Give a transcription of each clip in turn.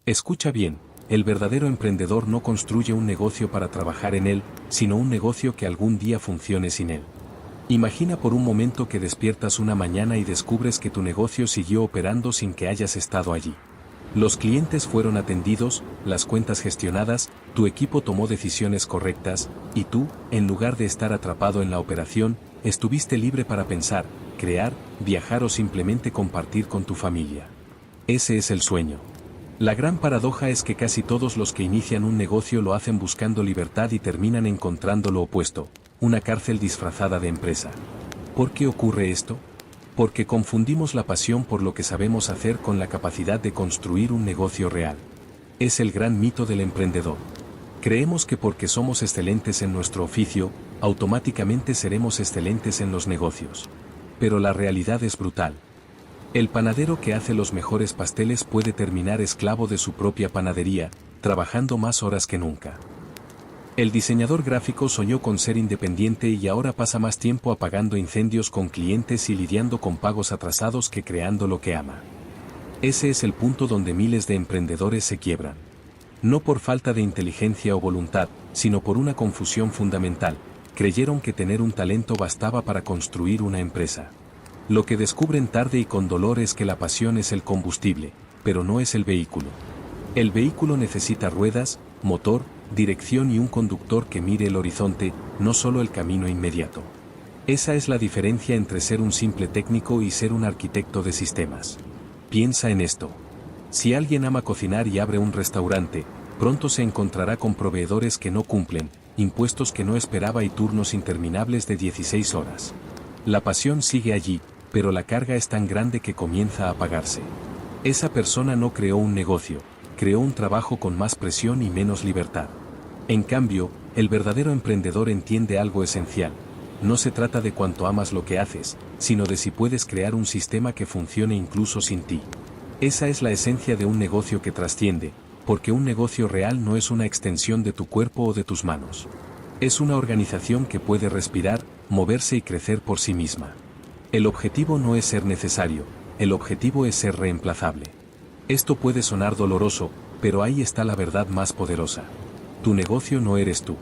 Escucha bien, el verdadero emprendedor no construye un negocio para trabajar en él, sino un negocio que algún día funcione sin él. Imagina por un momento que despiertas una mañana y descubres que tu negocio siguió operando sin que hayas estado allí. Los clientes fueron atendidos, las cuentas gestionadas, tu equipo tomó decisiones correctas, y tú, en lugar de estar atrapado en la operación, estuviste libre para pensar, crear, viajar o simplemente compartir con tu familia. Ese es el sueño. La gran paradoja es que casi todos los que inician un negocio lo hacen buscando libertad y terminan encontrando lo opuesto, una cárcel disfrazada de empresa. ¿Por qué ocurre esto? Porque confundimos la pasión por lo que sabemos hacer con la capacidad de construir un negocio real. Es el gran mito del emprendedor. Creemos que porque somos excelentes en nuestro oficio, automáticamente seremos excelentes en los negocios. Pero la realidad es brutal. El panadero que hace los mejores pasteles puede terminar esclavo de su propia panadería, trabajando más horas que nunca. El diseñador gráfico soñó con ser independiente y ahora pasa más tiempo apagando incendios con clientes y lidiando con pagos atrasados que creando lo que ama. Ese es el punto donde miles de emprendedores se quiebran. No por falta de inteligencia o voluntad, sino por una confusión fundamental. Creyeron que tener un talento bastaba para construir una empresa. Lo que descubren tarde y con dolor es que la pasión es el combustible, pero no es el vehículo. El vehículo necesita ruedas, motor, dirección y un conductor que mire el horizonte, no solo el camino inmediato. Esa es la diferencia entre ser un simple técnico y ser un arquitecto de sistemas. Piensa en esto. Si alguien ama cocinar y abre un restaurante, pronto se encontrará con proveedores que no cumplen, impuestos que no esperaba y turnos interminables de 16 horas. La pasión sigue allí, pero la carga es tan grande que comienza a apagarse. Esa persona no creó un negocio, creó un trabajo con más presión y menos libertad. En cambio, el verdadero emprendedor entiende algo esencial. No se trata de cuánto amas lo que haces, sino de si puedes crear un sistema que funcione incluso sin ti. Esa es la esencia de un negocio que trasciende, porque un negocio real no es una extensión de tu cuerpo o de tus manos. Es una organización que puede respirar, moverse y crecer por sí misma. El objetivo no es ser necesario, el objetivo es ser reemplazable. Esto puede sonar doloroso, pero ahí está la verdad más poderosa. Tu negocio no eres tú.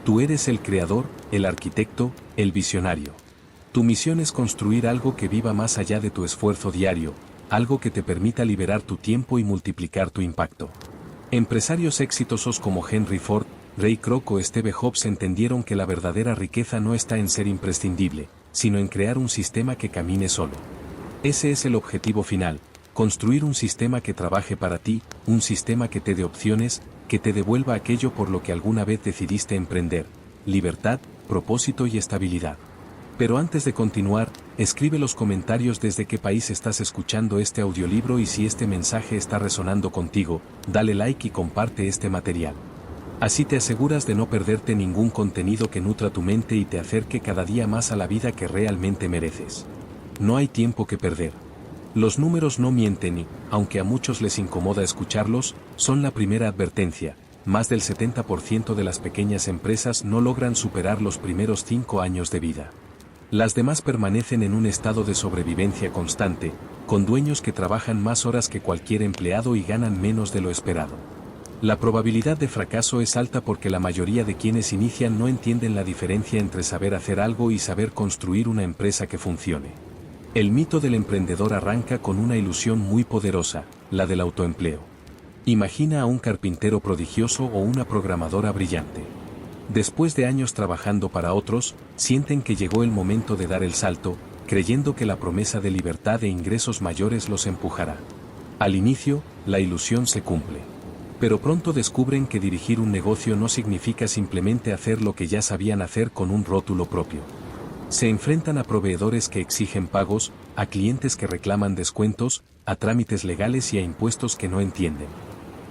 Tú eres el creador, el arquitecto, el visionario. Tu misión es construir algo que viva más allá de tu esfuerzo diario, algo que te permita liberar tu tiempo y multiplicar tu impacto. Empresarios exitosos como Henry Ford, Ray Kroc o Steve Jobs entendieron que la verdadera riqueza no está en ser imprescindible, sino en crear un sistema que camine solo. Ese es el objetivo final. Construir un sistema que trabaje para ti, un sistema que te dé opciones, que te devuelva aquello por lo que alguna vez decidiste emprender, libertad, propósito y estabilidad. Pero antes de continuar, escribe los comentarios desde qué país estás escuchando este audiolibro y si este mensaje está resonando contigo, dale like y comparte este material. Así te aseguras de no perderte ningún contenido que nutra tu mente y te acerque cada día más a la vida que realmente mereces. No hay tiempo que perder. Los números no mienten y, aunque a muchos les incomoda escucharlos, son la primera advertencia. Más del 70% de las pequeñas empresas no logran superar los primeros 5 años de vida. Las demás permanecen en un estado de sobrevivencia constante, con dueños que trabajan más horas que cualquier empleado y ganan menos de lo esperado. La probabilidad de fracaso es alta porque la mayoría de quienes inician no entienden la diferencia entre saber hacer algo y saber construir una empresa que funcione. El mito del emprendedor arranca con una ilusión muy poderosa, la del autoempleo. Imagina a un carpintero prodigioso o una programadora brillante. Después de años trabajando para otros, sienten que llegó el momento de dar el salto, creyendo que la promesa de libertad e ingresos mayores los empujará. Al inicio, la ilusión se cumple. Pero pronto descubren que dirigir un negocio no significa simplemente hacer lo que ya sabían hacer con un rótulo propio. Se enfrentan a proveedores que exigen pagos, a clientes que reclaman descuentos, a trámites legales y a impuestos que no entienden.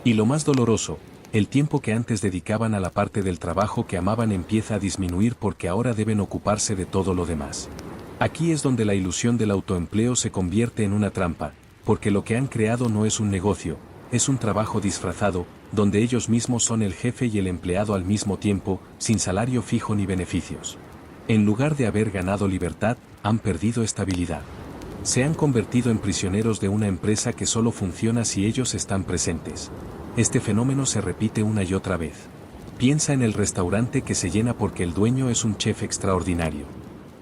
Y lo más doloroso, el tiempo que antes dedicaban a la parte del trabajo que amaban empieza a disminuir porque ahora deben ocuparse de todo lo demás. Aquí es donde la ilusión del autoempleo se convierte en una trampa, porque lo que han creado no es un negocio, es un trabajo disfrazado, donde ellos mismos son el jefe y el empleado al mismo tiempo, sin salario fijo ni beneficios. En lugar de haber ganado libertad, han perdido estabilidad. Se han convertido en prisioneros de una empresa que solo funciona si ellos están presentes. este fenómeno se repite una y otra vez. Piensa en el restaurante que se llena porque el dueño es un chef extraordinario.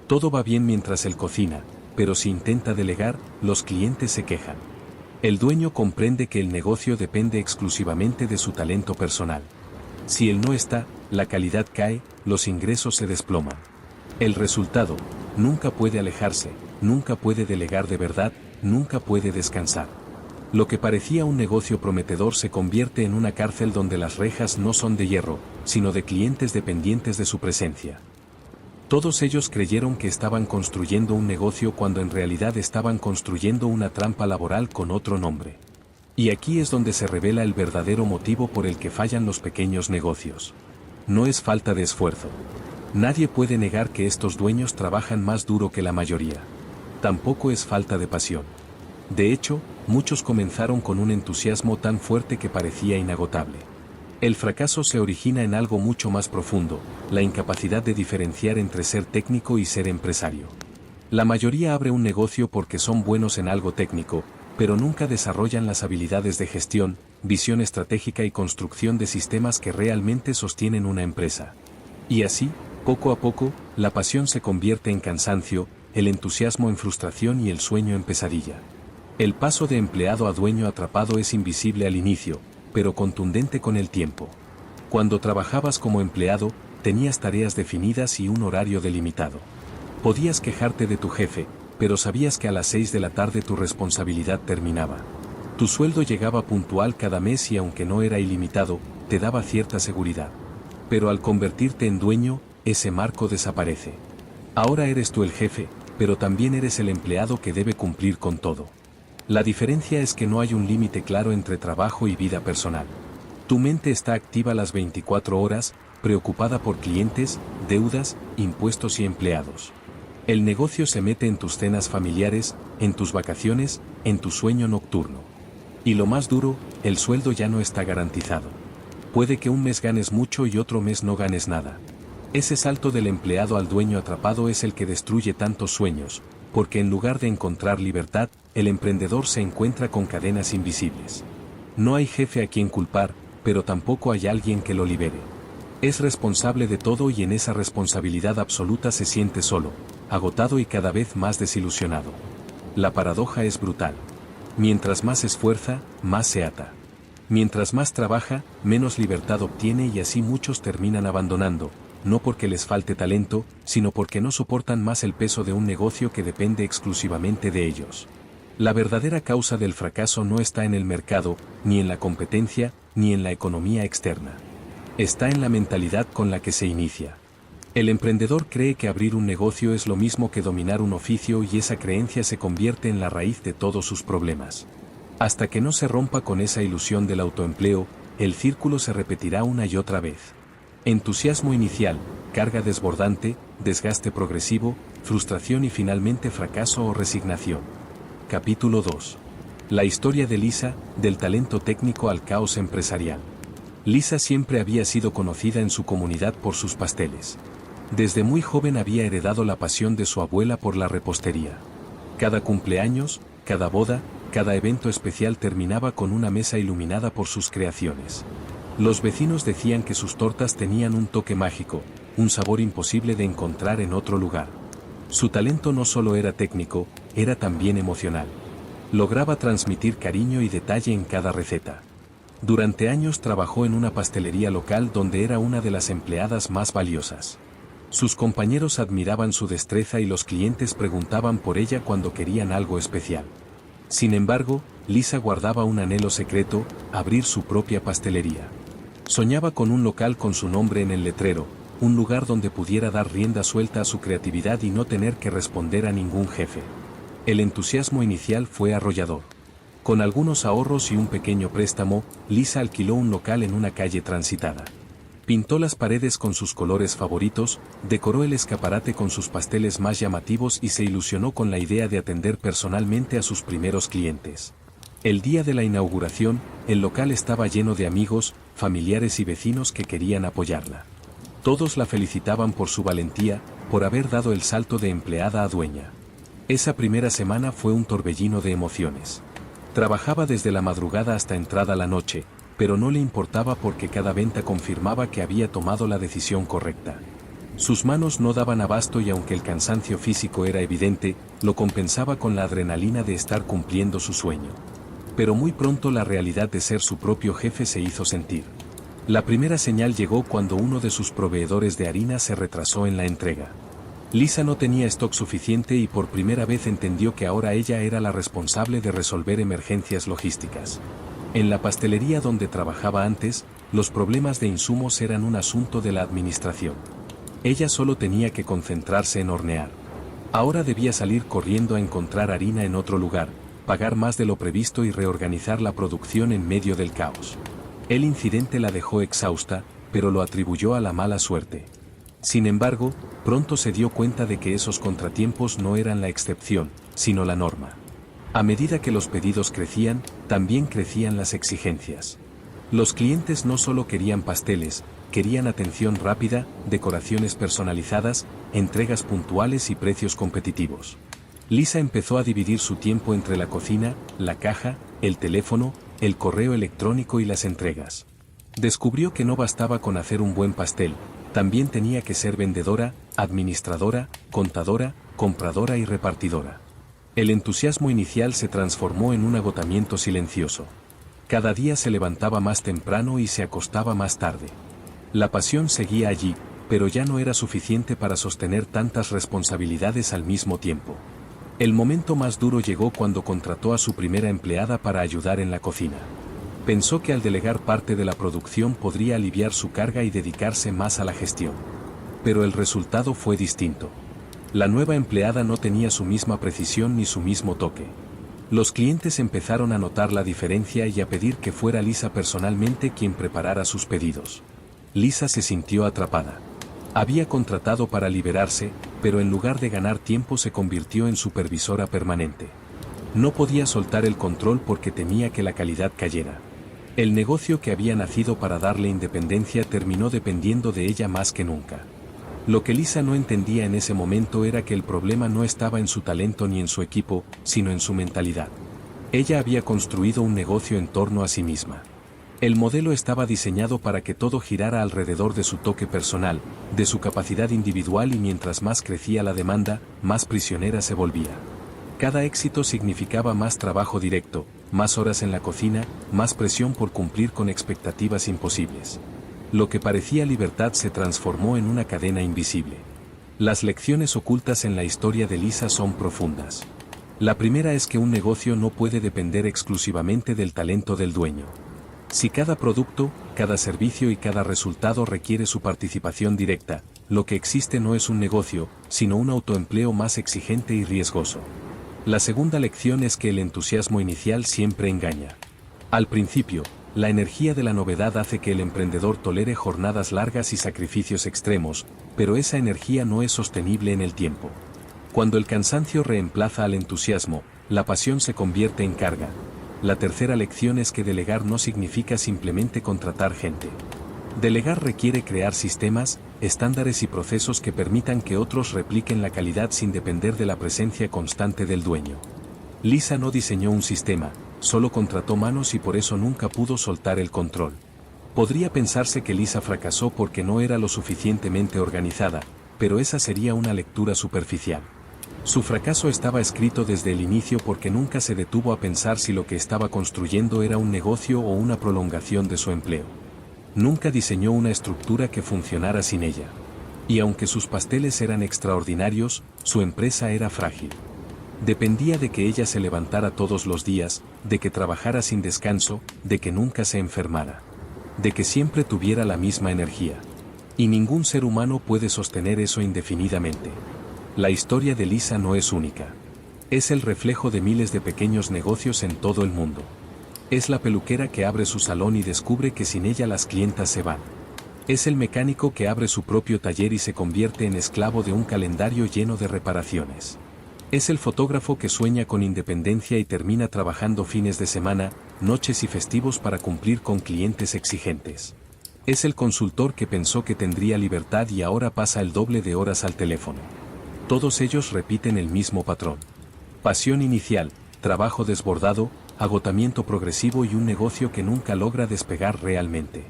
Todo va bien mientras él cocina, pero si intenta delegar, los clientes se quejan. El dueño comprende que el negocio depende exclusivamente de su talento personal. Si él no está, la calidad cae, los ingresos se desploman. El resultado, nunca puede alejarse, nunca puede delegar de verdad, nunca puede descansar. Lo que parecía un negocio prometedor se convierte en una cárcel donde las rejas no son de hierro, sino de clientes dependientes de su presencia. Todos ellos creyeron que estaban construyendo un negocio cuando en realidad estaban construyendo una trampa laboral con otro nombre. Y aquí es donde se revela el verdadero motivo por el que fallan los pequeños negocios. No es falta de esfuerzo. Nadie puede negar que estos dueños trabajan más duro que la mayoría. Tampoco es falta de pasión. De hecho, muchos comenzaron con un entusiasmo tan fuerte que parecía inagotable. El fracaso se origina en algo mucho más profundo, la incapacidad de diferenciar entre ser técnico y ser empresario. La mayoría abre un negocio porque son buenos en algo técnico, pero nunca desarrollan las habilidades de gestión, visión estratégica y construcción de sistemas que realmente sostienen una empresa. Y así, poco a poco, la pasión se convierte en cansancio, el entusiasmo en frustración y el sueño en pesadilla. El paso de empleado a dueño atrapado es invisible al inicio, pero contundente con el tiempo. Cuando trabajabas como empleado, tenías tareas definidas y un horario delimitado. Podías quejarte de tu jefe, pero sabías que a las 6 de la tarde tu responsabilidad terminaba. Tu sueldo llegaba puntual cada mes y aunque no era ilimitado, te daba cierta seguridad. Pero al convertirte en dueño, ese marco desaparece. Ahora eres tú el jefe, pero también eres el empleado que debe cumplir con todo. La diferencia es que no hay un límite claro entre trabajo y vida personal. Tu mente está activa las 24 horas, preocupada por clientes, deudas, impuestos y empleados. El negocio se mete en tus cenas familiares, en tus vacaciones, en tu sueño nocturno. Y lo más duro, el sueldo ya no está garantizado. Puede que un mes ganes mucho y otro mes no ganes nada. Ese salto del empleado al dueño atrapado es el que destruye tantos sueños, porque en lugar de encontrar libertad, el emprendedor se encuentra con cadenas invisibles. No hay jefe a quien culpar, pero tampoco hay alguien que lo libere. Es responsable de todo y en esa responsabilidad absoluta se siente solo, agotado y cada vez más desilusionado. La paradoja es brutal. Mientras más esfuerza, más se ata. Mientras más trabaja, menos libertad obtiene y así muchos terminan abandonando, no porque les falte talento, sino porque no soportan más el peso de un negocio que depende exclusivamente de ellos. La verdadera causa del fracaso no está en el mercado, ni en la competencia, ni en la economía externa. Está en la mentalidad con la que se inicia. El emprendedor cree que abrir un negocio es lo mismo que dominar un oficio y esa creencia se convierte en la raíz de todos sus problemas. Hasta que no se rompa con esa ilusión del autoempleo, el círculo se repetirá una y otra vez. Entusiasmo inicial, carga desbordante, desgaste progresivo, frustración y finalmente fracaso o resignación. Capítulo 2. La historia de Lisa, del talento técnico al caos empresarial. Lisa siempre había sido conocida en su comunidad por sus pasteles. Desde muy joven había heredado la pasión de su abuela por la repostería. Cada cumpleaños, cada boda, cada evento especial terminaba con una mesa iluminada por sus creaciones. Los vecinos decían que sus tortas tenían un toque mágico, un sabor imposible de encontrar en otro lugar. Su talento no solo era técnico, era también emocional. Lograba transmitir cariño y detalle en cada receta. Durante años trabajó en una pastelería local donde era una de las empleadas más valiosas. Sus compañeros admiraban su destreza y los clientes preguntaban por ella cuando querían algo especial. Sin embargo, Lisa guardaba un anhelo secreto, abrir su propia pastelería. Soñaba con un local con su nombre en el letrero, un lugar donde pudiera dar rienda suelta a su creatividad y no tener que responder a ningún jefe. El entusiasmo inicial fue arrollador. Con algunos ahorros y un pequeño préstamo, Lisa alquiló un local en una calle transitada. Pintó las paredes con sus colores favoritos, decoró el escaparate con sus pasteles más llamativos y se ilusionó con la idea de atender personalmente a sus primeros clientes. El día de la inauguración, el local estaba lleno de amigos, familiares y vecinos que querían apoyarla. Todos la felicitaban por su valentía, por haber dado el salto de empleada a dueña. Esa primera semana fue un torbellino de emociones. Trabajaba desde la madrugada hasta entrada la noche, pero no le importaba porque cada venta confirmaba que había tomado la decisión correcta. Sus manos no daban abasto y aunque el cansancio físico era evidente, lo compensaba con la adrenalina de estar cumpliendo su sueño. Pero muy pronto la realidad de ser su propio jefe se hizo sentir. La primera señal llegó cuando uno de sus proveedores de harina se retrasó en la entrega. Lisa no tenía stock suficiente y por primera vez entendió que ahora ella era la responsable de resolver emergencias logísticas. En la pastelería donde trabajaba antes, los problemas de insumos eran un asunto de la administración. Ella solo tenía que concentrarse en hornear. Ahora debía salir corriendo a encontrar harina en otro lugar, pagar más de lo previsto y reorganizar la producción en medio del caos. El incidente la dejó exhausta, pero lo atribuyó a la mala suerte. Sin embargo, pronto se dio cuenta de que esos contratiempos no eran la excepción, sino la norma. A medida que los pedidos crecían, también crecían las exigencias. Los clientes no solo querían pasteles, querían atención rápida, decoraciones personalizadas, entregas puntuales y precios competitivos. Lisa empezó a dividir su tiempo entre la cocina, la caja, el teléfono, el correo electrónico y las entregas. Descubrió que no bastaba con hacer un buen pastel, también tenía que ser vendedora, administradora, contadora, compradora y repartidora. El entusiasmo inicial se transformó en un agotamiento silencioso. Cada día se levantaba más temprano y se acostaba más tarde. La pasión seguía allí, pero ya no era suficiente para sostener tantas responsabilidades al mismo tiempo. El momento más duro llegó cuando contrató a su primera empleada para ayudar en la cocina. Pensó que al delegar parte de la producción podría aliviar su carga y dedicarse más a la gestión. Pero el resultado fue distinto. La nueva empleada no tenía su misma precisión ni su mismo toque. Los clientes empezaron a notar la diferencia y a pedir que fuera Lisa personalmente quien preparara sus pedidos. Lisa se sintió atrapada. Había contratado para liberarse, pero en lugar de ganar tiempo se convirtió en supervisora permanente. No podía soltar el control porque temía que la calidad cayera. El negocio que había nacido para darle independencia terminó dependiendo de ella más que nunca. Lo que Lisa no entendía en ese momento era que el problema no estaba en su talento ni en su equipo, sino en su mentalidad. Ella había construido un negocio en torno a sí misma. El modelo estaba diseñado para que todo girara alrededor de su toque personal, de su capacidad individual y mientras más crecía la demanda, más prisionera se volvía. Cada éxito significaba más trabajo directo, más horas en la cocina, más presión por cumplir con expectativas imposibles. Lo que parecía libertad se transformó en una cadena invisible. Las lecciones ocultas en la historia de Lisa son profundas. La primera es que un negocio no puede depender exclusivamente del talento del dueño. Si cada producto, cada servicio y cada resultado requiere su participación directa, lo que existe no es un negocio, sino un autoempleo más exigente y riesgoso. La segunda lección es que el entusiasmo inicial siempre engaña. Al principio, la energía de la novedad hace que el emprendedor tolere jornadas largas y sacrificios extremos, pero esa energía no es sostenible en el tiempo. Cuando el cansancio reemplaza al entusiasmo, la pasión se convierte en carga. La tercera lección es que delegar no significa simplemente contratar gente. Delegar requiere crear sistemas, estándares y procesos que permitan que otros repliquen la calidad sin depender de la presencia constante del dueño. Lisa no diseñó un sistema, solo contrató manos y por eso nunca pudo soltar el control. Podría pensarse que Lisa fracasó porque no era lo suficientemente organizada, pero esa sería una lectura superficial. Su fracaso estaba escrito desde el inicio porque nunca se detuvo a pensar si lo que estaba construyendo era un negocio o una prolongación de su empleo. Nunca diseñó una estructura que funcionara sin ella. Y aunque sus pasteles eran extraordinarios, su empresa era frágil. Dependía de que ella se levantara todos los días, de que trabajara sin descanso, de que nunca se enfermara. De que siempre tuviera la misma energía. Y ningún ser humano puede sostener eso indefinidamente. La historia de Lisa no es única. Es el reflejo de miles de pequeños negocios en todo el mundo. Es la peluquera que abre su salón y descubre que sin ella las clientas se van. Es el mecánico que abre su propio taller y se convierte en esclavo de un calendario lleno de reparaciones. Es el fotógrafo que sueña con independencia y termina trabajando fines de semana, noches y festivos para cumplir con clientes exigentes. Es el consultor que pensó que tendría libertad y ahora pasa el doble de horas al teléfono. Todos ellos repiten el mismo patrón. Pasión inicial, trabajo desbordado, agotamiento progresivo y un negocio que nunca logra despegar realmente.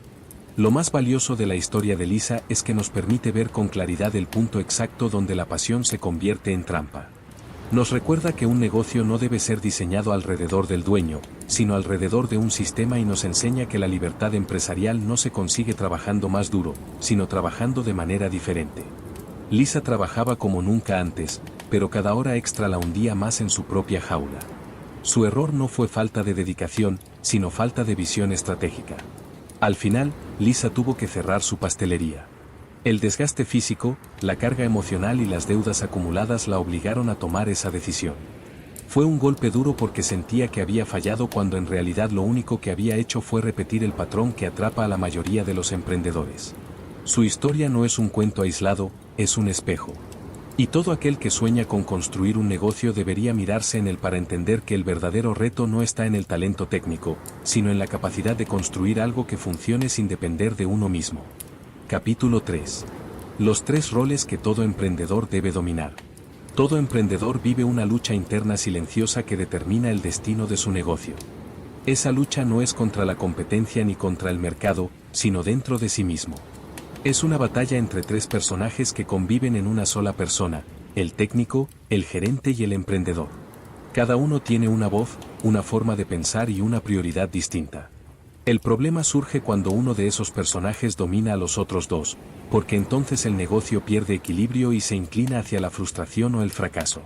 Lo más valioso de la historia de Lisa es que nos permite ver con claridad el punto exacto donde la pasión se convierte en trampa. Nos recuerda que un negocio no debe ser diseñado alrededor del dueño, sino alrededor de un sistema, y nos enseña que la libertad empresarial no se consigue trabajando más duro, sino trabajando de manera diferente. Lisa trabajaba como nunca antes, pero cada hora extra la hundía más en su propia jaula. Su error no fue falta de dedicación, sino falta de visión estratégica. Al final, Lisa tuvo que cerrar su pastelería. El desgaste físico, la carga emocional y las deudas acumuladas la obligaron a tomar esa decisión. Fue un golpe duro porque sentía que había fallado cuando en realidad lo único que había hecho fue repetir el patrón que atrapa a la mayoría de los emprendedores. Su historia no es un cuento aislado, es un espejo. Y todo aquel que sueña con construir un negocio debería mirarse en él para entender que el verdadero reto no está en el talento técnico, sino en la capacidad de construir algo que funcione sin depender de uno mismo. Capítulo 3. Los 3 roles que todo emprendedor debe dominar. Todo emprendedor vive una lucha interna silenciosa que determina el destino de su negocio. Esa lucha no es contra la competencia ni contra el mercado, sino dentro de sí mismo. Es una batalla entre 3 personajes que conviven en una sola persona: el técnico, el gerente y el emprendedor. Cada uno tiene una voz, una forma de pensar y una prioridad distinta. El problema surge cuando uno de esos personajes domina a los otros 2, porque entonces el negocio pierde equilibrio y se inclina hacia la frustración o el fracaso.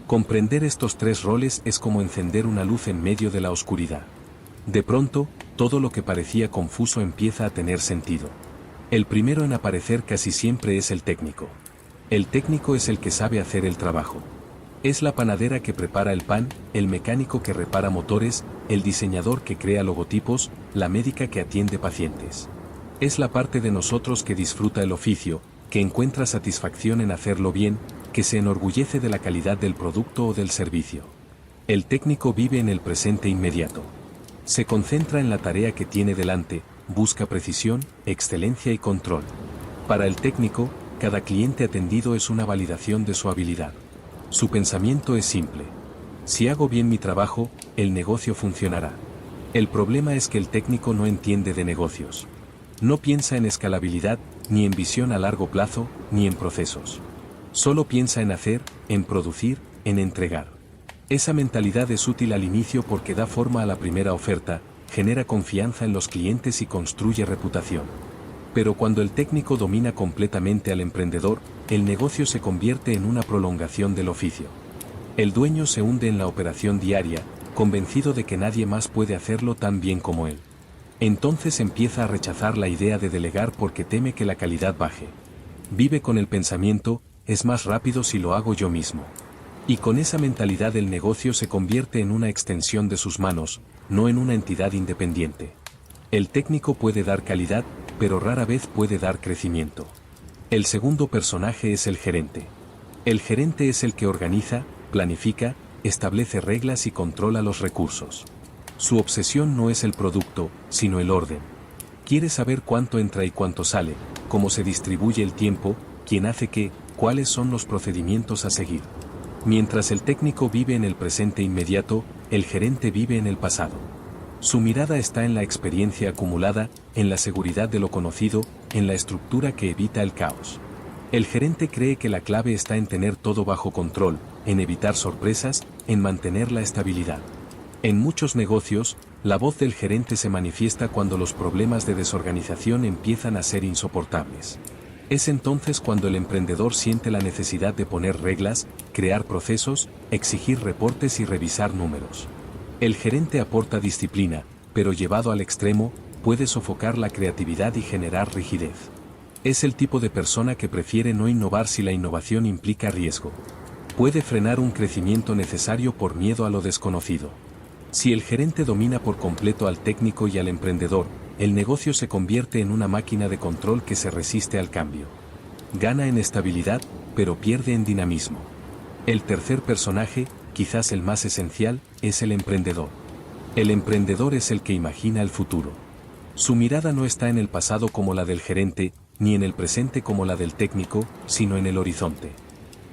Comprender estos 3 roles es como encender una luz en medio de la oscuridad. De pronto, todo lo que parecía confuso empieza a tener sentido. El primero en aparecer casi siempre es el técnico. El técnico es el que sabe hacer el trabajo. Es la panadera que prepara el pan, el mecánico que repara motores, el diseñador que crea logotipos, la médica que atiende pacientes. Es la parte de nosotros que disfruta el oficio, que encuentra satisfacción en hacerlo bien, que se enorgullece de la calidad del producto o del servicio. El técnico vive en el presente inmediato. Se concentra en la tarea que tiene delante, busca precisión, excelencia y control. Para el técnico, cada cliente atendido es una validación de su habilidad. Su pensamiento es simple: si hago bien mi trabajo, el negocio funcionará. El problema es que el técnico no entiende de negocios. No piensa en escalabilidad, ni en visión a largo plazo, ni en procesos. Solo piensa en hacer, en producir, en entregar. Esa mentalidad es útil al inicio porque da forma a la primera oferta, genera confianza en los clientes y construye reputación. Pero cuando el técnico domina completamente al emprendedor, el negocio se convierte en una prolongación del oficio. El dueño se hunde en la operación diaria, convencido de que nadie más puede hacerlo tan bien como él. Entonces empieza a rechazar la idea de delegar porque teme que la calidad baje. Vive con el pensamiento: es más rápido si lo hago yo mismo. Y con esa mentalidad el negocio se convierte en una extensión de sus manos, no en una entidad independiente. El técnico puede dar calidad, pero rara vez puede dar crecimiento. El segundo personaje es el gerente. El gerente es el que organiza, planifica, establece reglas y controla los recursos. Su obsesión no es el producto, sino el orden. Quiere saber cuánto entra y cuánto sale, cómo se distribuye el tiempo, quién hace qué, cuáles son los procedimientos a seguir. Mientras el técnico vive en el presente inmediato, el gerente vive en el pasado. Su mirada está en la experiencia acumulada, en la seguridad de lo conocido, en la estructura que evita el caos. El gerente cree que la clave está en tener todo bajo control, en evitar sorpresas, en mantener la estabilidad. En muchos negocios, la voz del gerente se manifiesta cuando los problemas de desorganización empiezan a ser insoportables. Es entonces cuando el emprendedor siente la necesidad de poner reglas, crear procesos, exigir reportes y revisar números. El gerente aporta disciplina, pero llevado al extremo, puede sofocar la creatividad y generar rigidez. Es el tipo de persona que prefiere no innovar si la innovación implica riesgo. Puede frenar un crecimiento necesario por miedo a lo desconocido. Si el gerente domina por completo al técnico y al emprendedor, el negocio se convierte en una máquina de control que se resiste al cambio. Gana en estabilidad, pero pierde en dinamismo. El tercer personaje, quizás el más esencial, es el emprendedor. El emprendedor es el que imagina el futuro. Su mirada no está en el pasado como la del gerente, ni en el presente como la del técnico, sino en el horizonte.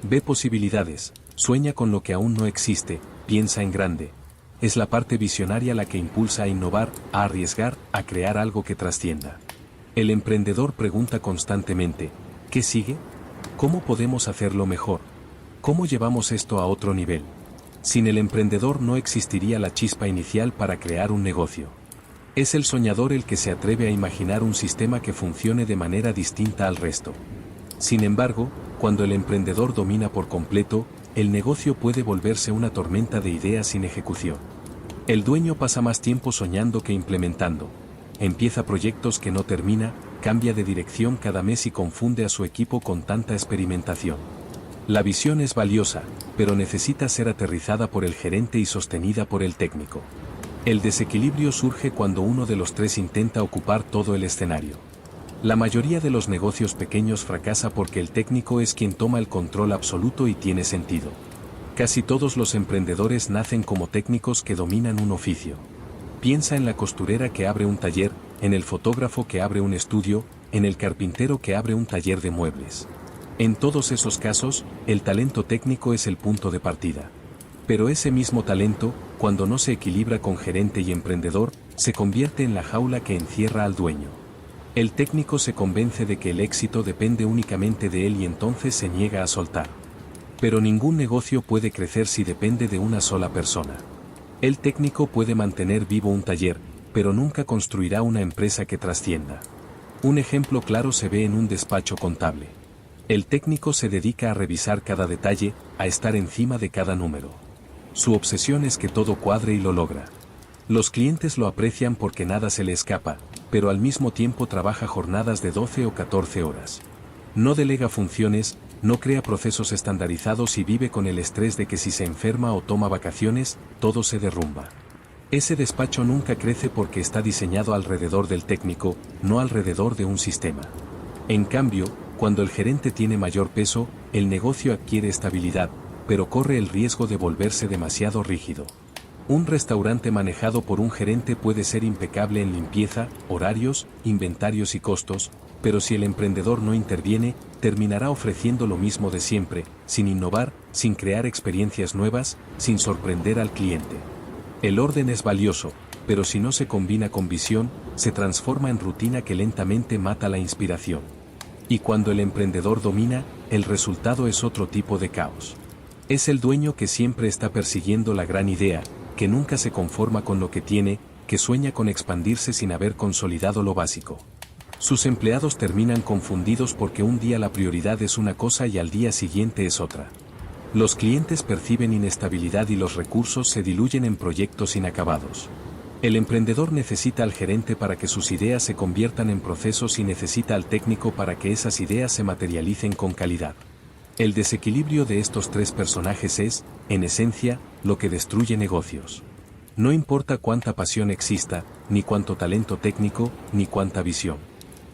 Ve posibilidades, sueña con lo que aún no existe, piensa en grande. es la parte visionaria la que impulsa a innovar, a arriesgar, a crear algo que trascienda. El emprendedor pregunta constantemente, ¿qué sigue? ¿Cómo podemos hacerlo mejor? ¿Cómo llevamos esto a otro nivel? Sin el emprendedor no existiría la chispa inicial para crear un negocio. Es el soñador el que se atreve a imaginar un sistema que funcione de manera distinta al resto. Sin embargo, cuando el emprendedor domina por completo, el negocio puede volverse una tormenta de ideas sin ejecución. El dueño pasa más tiempo soñando que implementando. Empieza proyectos que no termina, cambia de dirección cada mes y confunde a su equipo con tanta experimentación. La visión es valiosa, pero necesita ser aterrizada por el gerente y sostenida por el técnico. El desequilibrio surge cuando uno de los tres intenta ocupar todo el escenario. La mayoría de los negocios pequeños fracasa porque el técnico es quien toma el control absoluto y tiene sentido. Casi todos los emprendedores nacen como técnicos que dominan un oficio. Piensa en la costurera que abre un taller, en el fotógrafo que abre un estudio, en el carpintero que abre un taller de muebles. En todos esos casos, el talento técnico es el punto de partida. Pero ese mismo talento, cuando no se equilibra con gerente y emprendedor, se convierte en la jaula que encierra al dueño. El técnico se convence de que el éxito depende únicamente de él y entonces se niega a soltar. Pero ningún negocio puede crecer si depende de una sola persona. El técnico puede mantener vivo un taller, pero nunca construirá una empresa que trascienda. Un ejemplo claro se ve en un despacho contable. El técnico se dedica a revisar cada detalle, a estar encima de cada número. Su obsesión es que todo cuadre y lo logra. Los clientes lo aprecian porque nada se le escapa, pero al mismo tiempo trabaja jornadas de 12 o 14 horas. No delega funciones, no crea procesos estandarizados y vive con el estrés de que si se enferma o toma vacaciones, todo se derrumba. Ese despacho nunca crece porque está diseñado alrededor del técnico, no alrededor de un sistema. En cambio, cuando el gerente tiene mayor peso, el negocio adquiere estabilidad, pero corre el riesgo de volverse demasiado rígido. Un restaurante manejado por un gerente puede ser impecable en limpieza, horarios, inventarios y costos, pero si el emprendedor no interviene, terminará ofreciendo lo mismo de siempre, sin innovar, sin crear experiencias nuevas, sin sorprender al cliente. El orden es valioso, pero si no se combina con visión, se transforma en rutina que lentamente mata la inspiración. Y cuando el emprendedor domina, el resultado es otro tipo de caos. Es el dueño que siempre está persiguiendo la gran idea, que nunca se conforma con lo que tiene, que sueña con expandirse sin haber consolidado lo básico. Sus empleados terminan confundidos porque un día la prioridad es una cosa y al día siguiente es otra. Los clientes perciben inestabilidad y los recursos se diluyen en proyectos inacabados. El emprendedor necesita al gerente para que sus ideas se conviertan en procesos y necesita al técnico para que esas ideas se materialicen con calidad. El desequilibrio de estos tres personajes es, en esencia, lo que destruye negocios. No importa cuánta pasión exista, ni cuánto talento técnico, ni cuánta visión.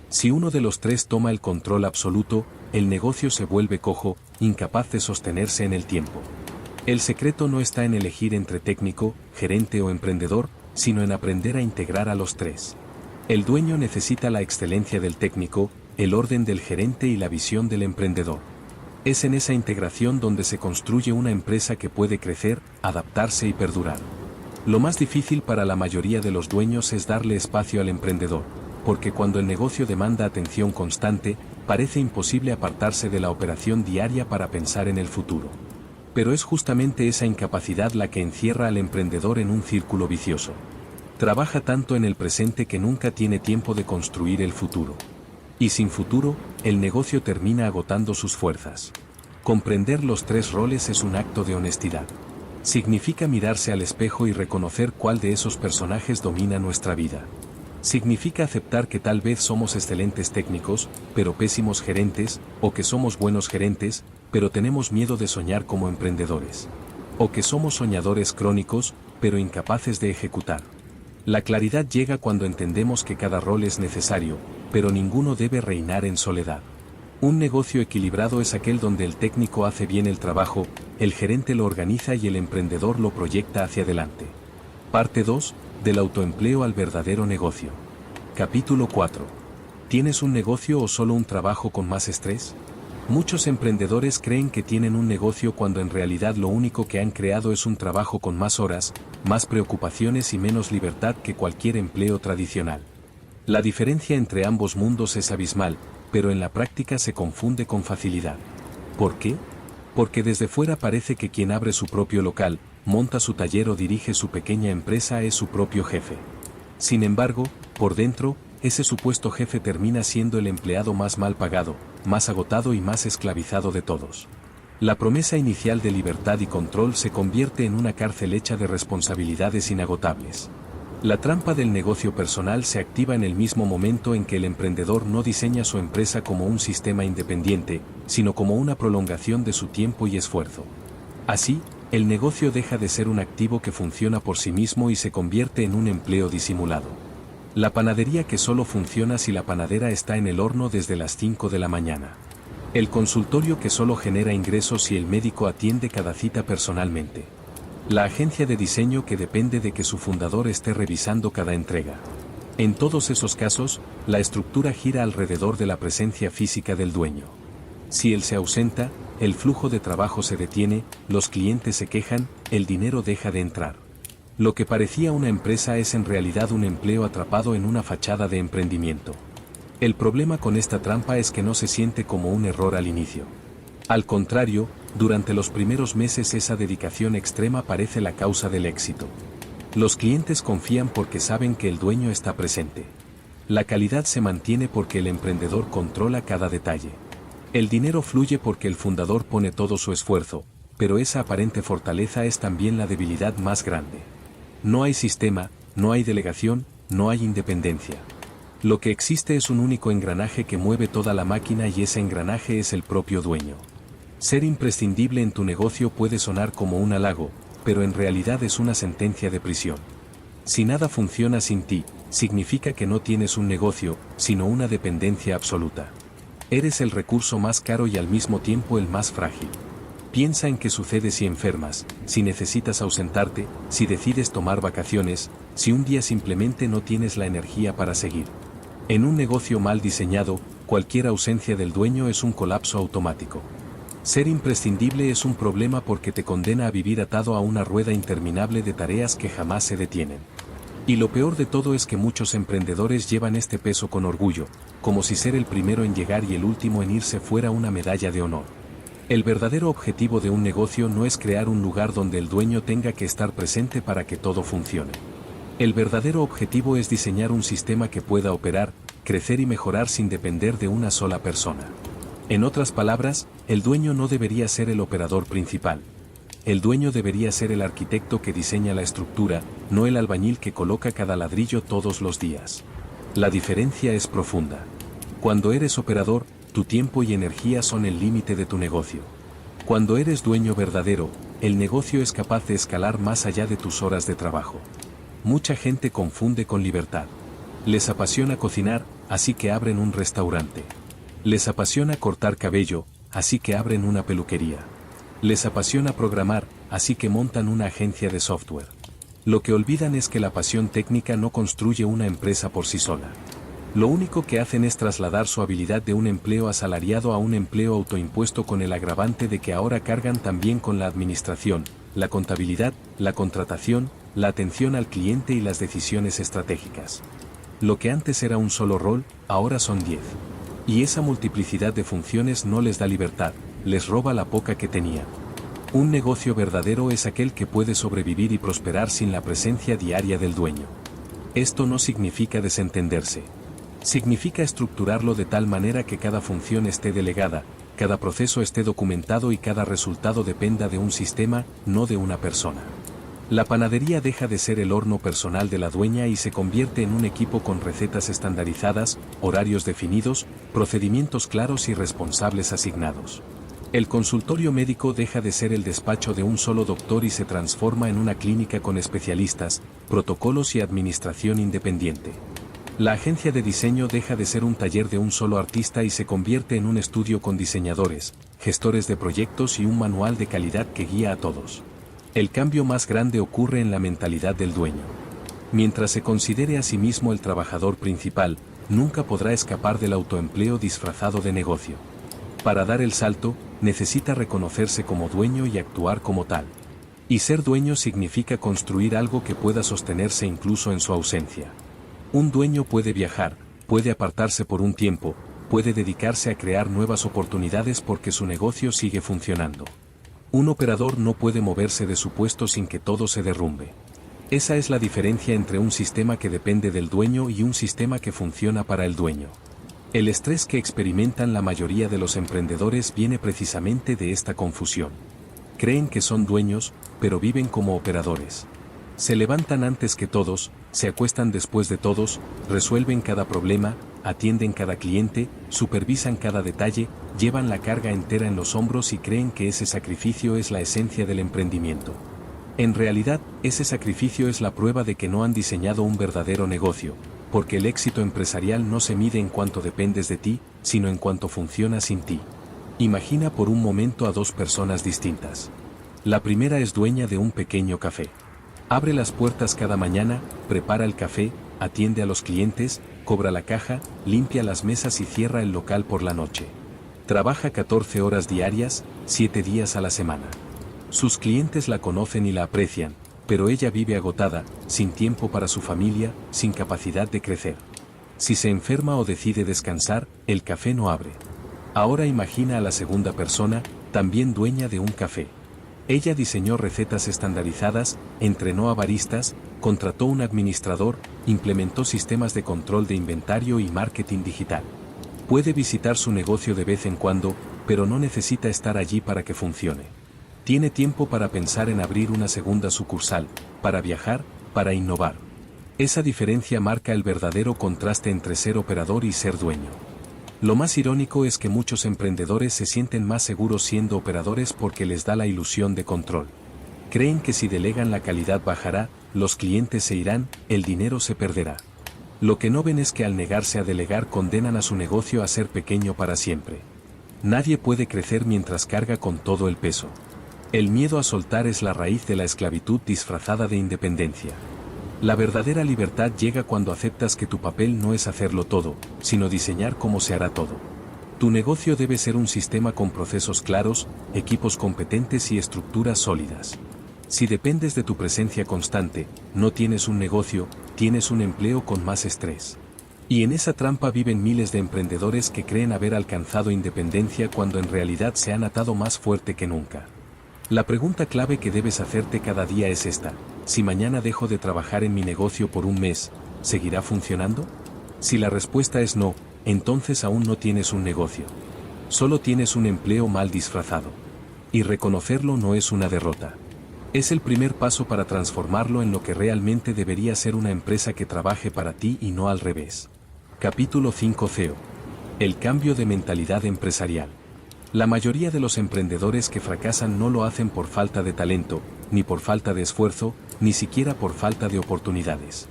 Si uno de los tres toma el control absoluto, el negocio se vuelve cojo, incapaz de sostenerse en el tiempo. El secreto no está en elegir entre técnico, gerente o emprendedor, sino en aprender a integrar a los tres. El dueño necesita la excelencia del técnico, el orden del gerente y la visión del emprendedor. Es en esa integración donde se construye una empresa que puede crecer, adaptarse y perdurar. Lo más difícil para la mayoría de los dueños es darle espacio al emprendedor, porque cuando el negocio demanda atención constante, parece imposible apartarse de la operación diaria para pensar en el futuro. Pero es justamente esa incapacidad la que encierra al emprendedor en un círculo vicioso. Trabaja tanto en el presente que nunca tiene tiempo de construir el futuro. Y sin futuro, el negocio termina agotando sus fuerzas. Comprender los tres roles es un acto de honestidad. Significa mirarse al espejo y reconocer cuál de esos personajes domina nuestra vida. Significa aceptar que tal vez somos excelentes técnicos, pero pésimos gerentes, o que somos buenos gerentes, pero tenemos miedo de soñar como emprendedores. O que somos soñadores crónicos, pero incapaces de ejecutar. La claridad llega cuando entendemos que cada rol es necesario, pero ninguno debe reinar en soledad. Un negocio equilibrado es aquel donde el técnico hace bien el trabajo, el gerente lo organiza y el emprendedor lo proyecta hacia adelante. Parte 2. Del autoempleo al verdadero negocio. Capítulo 4. ¿Tienes un negocio o solo un trabajo con más estrés? Muchos emprendedores creen que tienen un negocio cuando en realidad lo único que han creado es un trabajo con más horas, más preocupaciones y menos libertad que cualquier empleo tradicional. La diferencia entre ambos mundos es abismal, pero en la práctica se confunde con facilidad. ¿Por qué? Porque desde fuera parece que quien abre su propio local, monta su taller o dirige su pequeña empresa es su propio jefe. Sin embargo, por dentro, ese supuesto jefe termina siendo el empleado más mal pagado, más agotado y más esclavizado de todos. La promesa inicial de libertad y control se convierte en una cárcel hecha de responsabilidades inagotables. La trampa del negocio personal se activa en el mismo momento en que el emprendedor no diseña su empresa como un sistema independiente, sino como una prolongación de su tiempo y esfuerzo. Así, el negocio deja de ser un activo que funciona por sí mismo y se convierte en un empleo disimulado. La panadería que solo funciona si la panadera está en el horno desde las 5 de la mañana. El consultorio que solo genera ingresos si el médico atiende cada cita personalmente. La agencia de diseño que depende de que su fundador esté revisando cada entrega. En todos esos casos, la estructura gira alrededor de la presencia física del dueño. Si él se ausenta, el flujo de trabajo se detiene, los clientes se quejan, el dinero deja de entrar. Lo que parecía una empresa es en realidad un empleo atrapado en una fachada de emprendimiento. El problema con esta trampa es que no se siente como un error al inicio. Al contrario, durante los primeros meses esa dedicación extrema parece la causa del éxito. Los clientes confían porque saben que el dueño está presente. La calidad se mantiene porque el emprendedor controla cada detalle. El dinero fluye porque el fundador pone todo su esfuerzo, pero esa aparente fortaleza es también la debilidad más grande. No hay sistema, no hay delegación, no hay independencia. Lo que existe es un único engranaje que mueve toda la máquina y ese engranaje es el propio dueño. Ser imprescindible en tu negocio puede sonar como un halago, pero en realidad es una sentencia de prisión. Si nada funciona sin ti, significa que no tienes un negocio, sino una dependencia absoluta. Eres el recurso más caro y al mismo tiempo el más frágil. Piensa en qué sucede si enfermas, si necesitas ausentarte, si decides tomar vacaciones, si un día simplemente no tienes la energía para seguir. En un negocio mal diseñado, cualquier ausencia del dueño es un colapso automático. Ser imprescindible es un problema porque te condena a vivir atado a una rueda interminable de tareas que jamás se detienen. Y lo peor de todo es que muchos emprendedores llevan este peso con orgullo, como si ser el primero en llegar y el último en irse fuera una medalla de honor. El verdadero objetivo de un negocio no es crear un lugar donde el dueño tenga que estar presente para que todo funcione. El verdadero objetivo es diseñar un sistema que pueda operar, crecer y mejorar sin depender de una sola persona. En otras palabras, el dueño no debería ser el operador principal. El dueño debería ser el arquitecto que diseña la estructura, no el albañil que coloca cada ladrillo todos los días. La diferencia es profunda. Cuando eres operador, tu tiempo y energía son el límite de tu negocio. Cuando eres dueño verdadero, el negocio es capaz de escalar más allá de tus horas de trabajo. Mucha gente confunde con libertad. Les apasiona cocinar, así que abren un restaurante. Les apasiona cortar cabello, así que abren una peluquería. Les apasiona programar, así que montan una agencia de software. Lo que olvidan es que la pasión técnica no construye una empresa por sí sola. Lo único que hacen es trasladar su habilidad de un empleo asalariado a un empleo autoimpuesto con el agravante de que ahora cargan también con la administración, la contabilidad, la contratación, la atención al cliente y las decisiones estratégicas. Lo que antes era un solo rol, ahora son 10. Y esa multiplicidad de funciones no les da libertad, les roba la poca que tenían. Un negocio verdadero es aquel que puede sobrevivir y prosperar sin la presencia diaria del dueño. Esto no significa desentenderse. Significa estructurarlo de tal manera que cada función esté delegada, cada proceso esté documentado y cada resultado dependa de un sistema, no de una persona. La panadería deja de ser el horno personal de la dueña y se convierte en un equipo con recetas estandarizadas, horarios definidos, procedimientos claros y responsables asignados. El consultorio médico deja de ser el despacho de un solo doctor y se transforma en una clínica con especialistas, protocolos y administración independiente. La agencia de diseño deja de ser un taller de un solo artista y se convierte en un estudio con diseñadores, gestores de proyectos y un manual de calidad que guía a todos. El cambio más grande ocurre en la mentalidad del dueño. Mientras se considere a sí mismo el trabajador principal, nunca podrá escapar del autoempleo disfrazado de negocio. Para dar el salto, necesita reconocerse como dueño y actuar como tal. Y ser dueño significa construir algo que pueda sostenerse incluso en su ausencia. Un dueño puede viajar, puede apartarse por un tiempo, puede dedicarse a crear nuevas oportunidades porque su negocio sigue funcionando. Un operador no puede moverse de su puesto sin que todo se derrumbe. Esa es la diferencia entre un sistema que depende del dueño y un sistema que funciona para el dueño. El estrés que experimentan la mayoría de los emprendedores viene precisamente de esta confusión. Creen que son dueños, pero viven como operadores. Se levantan antes que todos, se acuestan después de todos, resuelven cada problema, atienden cada cliente, supervisan cada detalle, llevan la carga entera en los hombros y creen que ese sacrificio es la esencia del emprendimiento. En realidad, ese sacrificio es la prueba de que no han diseñado un verdadero negocio, porque el éxito empresarial no se mide en cuanto dependes de ti, sino en cuanto funciona sin ti. Imagina por un momento a dos personas distintas. La primera es dueña de un pequeño café. Abre las puertas cada mañana, prepara el café, atiende a los clientes, cobra la caja, limpia las mesas y cierra el local por la noche. Trabaja 14 horas diarias, 7 días a la semana. Sus clientes la conocen y la aprecian, pero ella vive agotada, sin tiempo para su familia, sin capacidad de crecer. Si se enferma o decide descansar, el café no abre. Ahora imagina a la segunda persona, también dueña de un café. Ella diseñó recetas estandarizadas, entrenó a baristas, contrató un administrador, implementó sistemas de control de inventario y marketing digital. Puede visitar su negocio de vez en cuando, pero no necesita estar allí para que funcione. Tiene tiempo para pensar en abrir una segunda sucursal, para viajar, para innovar. Esa diferencia marca el verdadero contraste entre ser operador y ser dueño. Lo más irónico es que muchos emprendedores se sienten más seguros siendo operadores porque les da la ilusión de control. Creen que si delegan la calidad bajará, los clientes se irán, el dinero se perderá. Lo que no ven es que al negarse a delegar condenan a su negocio a ser pequeño para siempre. Nadie puede crecer mientras carga con todo el peso. El miedo a soltar es la raíz de la esclavitud disfrazada de independencia. La verdadera libertad llega cuando aceptas que tu papel no es hacerlo todo, sino diseñar cómo se hará todo. Tu negocio debe ser un sistema con procesos claros, equipos competentes y estructuras sólidas. Si dependes de tu presencia constante, no tienes un negocio, tienes un empleo con más estrés. Y en esa trampa viven miles de emprendedores que creen haber alcanzado independencia cuando en realidad se han atado más fuerte que nunca. La pregunta clave que debes hacerte cada día es esta: si mañana dejo de trabajar en mi negocio por un mes, ¿seguirá funcionando? Si la respuesta es no, entonces aún no tienes un negocio. Solo tienes un empleo mal disfrazado. Y reconocerlo no es una derrota. Es el primer paso para transformarlo en lo que realmente debería ser una empresa que trabaje para ti y no al revés. Capítulo 5 CEO. El cambio de mentalidad empresarial. La mayoría de los emprendedores que fracasan no lo hacen por falta de talento, ni por falta de esfuerzo, ni siquiera por falta de oportunidades.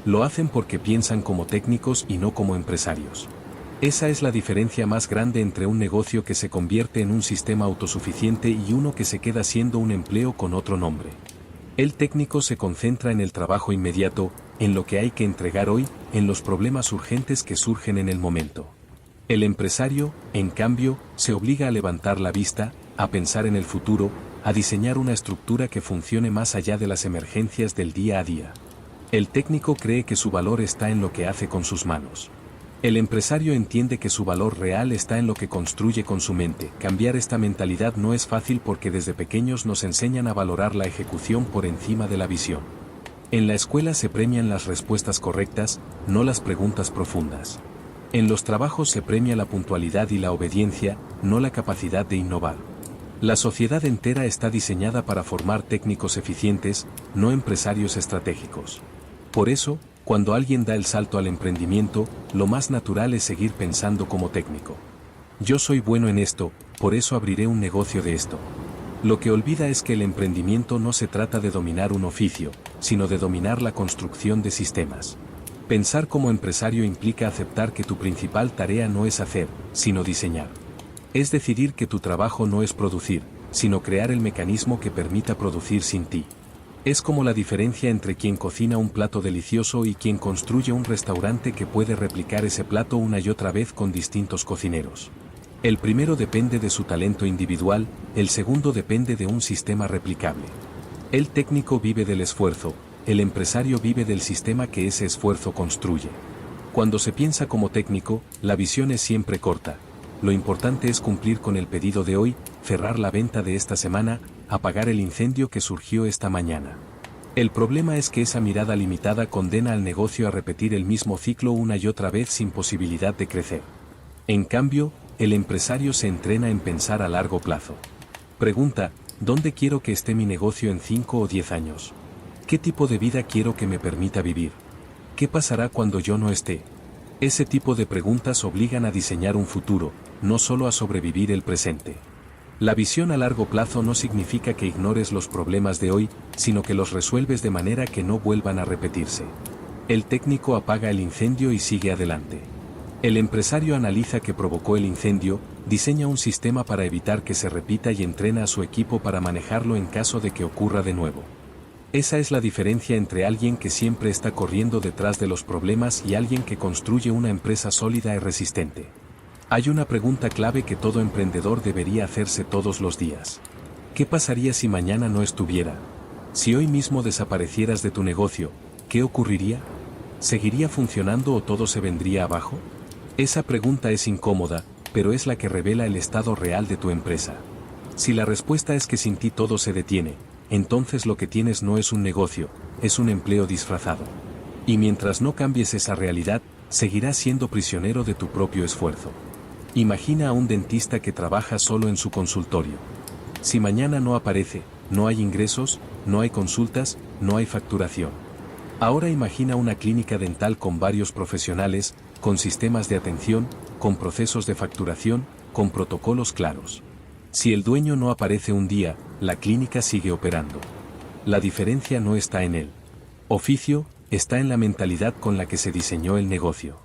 Lo hacen porque piensan como técnicos y no como empresarios. Esa es la diferencia más grande entre un negocio que se convierte en un sistema autosuficiente y uno que se queda siendo un empleo con otro nombre. El técnico se concentra en el trabajo inmediato, en lo que hay que entregar hoy, en los problemas urgentes que surgen en el momento. El empresario, en cambio, se obliga a levantar la vista, a pensar en el futuro, a diseñar una estructura que funcione más allá de las emergencias del día a día. El técnico cree que su valor está en lo que hace con sus manos. El empresario entiende que su valor real está en lo que construye con su mente. Cambiar esta mentalidad no es fácil porque desde pequeños nos enseñan a valorar la ejecución por encima de la visión. En la escuela se premian las respuestas correctas, no las preguntas profundas. En los trabajos se premia la puntualidad y la obediencia, no la capacidad de innovar. La sociedad entera está diseñada para formar técnicos eficientes, no empresarios estratégicos. Por eso, cuando alguien da el salto al emprendimiento, lo más natural es seguir pensando como técnico. Yo soy bueno en esto, por eso abriré un negocio de esto. Lo que olvida es que el emprendimiento no se trata de dominar un oficio, sino de dominar la construcción de sistemas. Pensar como empresario implica aceptar que tu principal tarea no es hacer, sino diseñar. Es decidir que tu trabajo no es producir, sino crear el mecanismo que permita producir sin ti. Es como la diferencia entre quien cocina un plato delicioso y quien construye un restaurante que puede replicar ese plato una y otra vez con distintos cocineros. El primero depende de su talento individual, el segundo depende de un sistema replicable. El técnico vive del esfuerzo, el empresario vive del sistema que ese esfuerzo construye. Cuando se piensa como técnico, la visión es siempre corta. Lo importante es cumplir con el pedido de hoy, cerrar la venta de esta semana, apagar el incendio que surgió esta mañana. El problema es que esa mirada limitada condena al negocio a repetir el mismo ciclo una y otra vez sin posibilidad de crecer. En cambio, el empresario se entrena en pensar a largo plazo. Pregunta, ¿dónde quiero que esté mi negocio en 5 o 10 años? ¿Qué tipo de vida quiero que me permita vivir? ¿Qué pasará cuando yo no esté? Ese tipo de preguntas obligan a diseñar un futuro, no solo a sobrevivir el presente. La visión a largo plazo no significa que ignores los problemas de hoy, sino que los resuelves de manera que no vuelvan a repetirse. El técnico apaga el incendio y sigue adelante. El empresario analiza qué provocó el incendio, diseña un sistema para evitar que se repita y entrena a su equipo para manejarlo en caso de que ocurra de nuevo. Esa es la diferencia entre alguien que siempre está corriendo detrás de los problemas y alguien que construye una empresa sólida y resistente. Hay una pregunta clave que todo emprendedor debería hacerse todos los días. ¿Qué pasaría si mañana no estuviera? Si hoy mismo desaparecieras de tu negocio, ¿qué ocurriría? ¿Seguiría funcionando o todo se vendría abajo? Esa pregunta es incómoda, pero es la que revela el estado real de tu empresa. Si la respuesta es que sin ti todo se detiene, entonces lo que tienes no es un negocio, es un empleo disfrazado. Y mientras no cambies esa realidad, seguirás siendo prisionero de tu propio esfuerzo. Imagina a un dentista que trabaja solo en su consultorio. Si mañana no aparece, no hay ingresos, no hay consultas, no hay facturación. Ahora imagina una clínica dental con varios profesionales, con sistemas de atención, con procesos de facturación, con protocolos claros. Si el dueño no aparece un día, la clínica sigue operando. La diferencia no está en el oficio, está en la mentalidad con la que se diseñó el negocio.